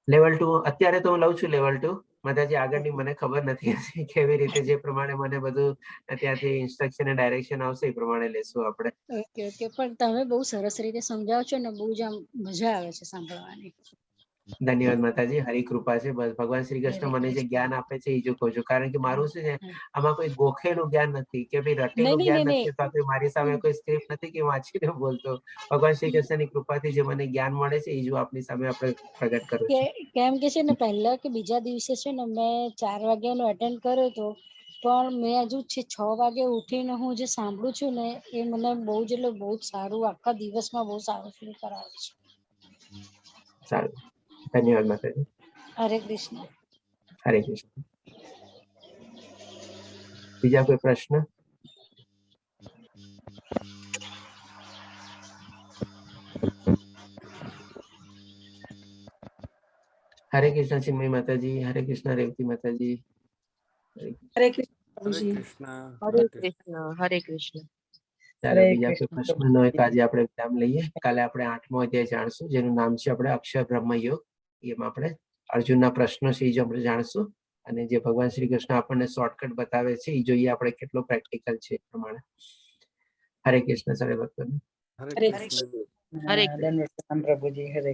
લેવલ 2 અત્યારે તો હું લઉં છું લેવલ 2. માતાજી આગળની મને ખબર નથી કેવી રીતે, જે પ્રમાણે મને બધું ત્યાંથી ઇન્સ્ટ્રક્શન અને ડાયરેક્શન આવશે એ પ્રમાણે લેશું આપણે. ઓકે, પણ તમે બહુ સરસ રીતે સમજાવો છો ને, બહુ જ આમ મજા આવે છે સાંભળવાની. ધન્યવાદ માતાજી, હરી કૃપા છે. બસ ભગવાન શ્રી કૃષ્ણ મને જે જ્ઞાન આપે છે એ જ કહું છું, કારણ કે મારું શું છે, આમાં કોઈ ગોખેલું જ્ઞાન નથી કે ભાઈ રટેલું જ્ઞાન નથી, અથવા મારી સામે કોઈ સ્ક્રિપ્ટ નથી કે વાંચીને બોલતો. ભગવાન શ્રી કૃષ્ણની કૃપાથી જે મને જ્ઞાન મળે છે એ જ આપની સામે આપણે પ્રગટ કરું છું. કેમ કે છે ને, પહેલા કે બીજા દિવસે છે ને મેં 4 વાગ્યાનો અટેન્ડ કર્યો હતો, પણ મેં હજુ 6 વાગે ઉઠીને હું જે સાંભળું છું ને એ મને બહુ જ, એટલે બહુ જ સારું, આખા દિવસમાં બહુ સારું ફીલ કરાવે છે. સારું, ધન્યવાદ માતાજી. હરે કૃષ્ણ. હરે કૃષ્ણ. બીજા કોઈ પ્રશ્ન? હરે કૃષ્ણ ચિન્મય માતાજી, હરે કૃષ્ણ રેવતી માતાજી. હરે કૃષ્ણ. હરે કૃષ્ણ. હરે કૃષ્ણ. ચાલો, બીજા કોઈ પ્રશ્ન ન હોય તો આજે આપણે વિરામ લઈએ. કાલે આપણે 8મો અધ્યાય જાણશું, જેનું નામ છે આપણે અક્ષર બ્રહ્મ યોગ. એમાં આપણે અર્જુનના પ્રશ્નો છે એ જ આપણે જાણશું, અને જે ભગવાન શ્રી કૃષ્ણ આપણને શોર્ટકટ બતાવે છે એ જોઈએ આપણે કેટલો પ્રેક્ટિકલ છે એ પ્રમાણે. હરે કૃષ્ણ સર્વે ભક્તોને. હરે હરે કૃષ્ણ. કૃષ્ણ. હરે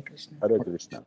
કૃષ્ણ. હરે કૃષ્ણ.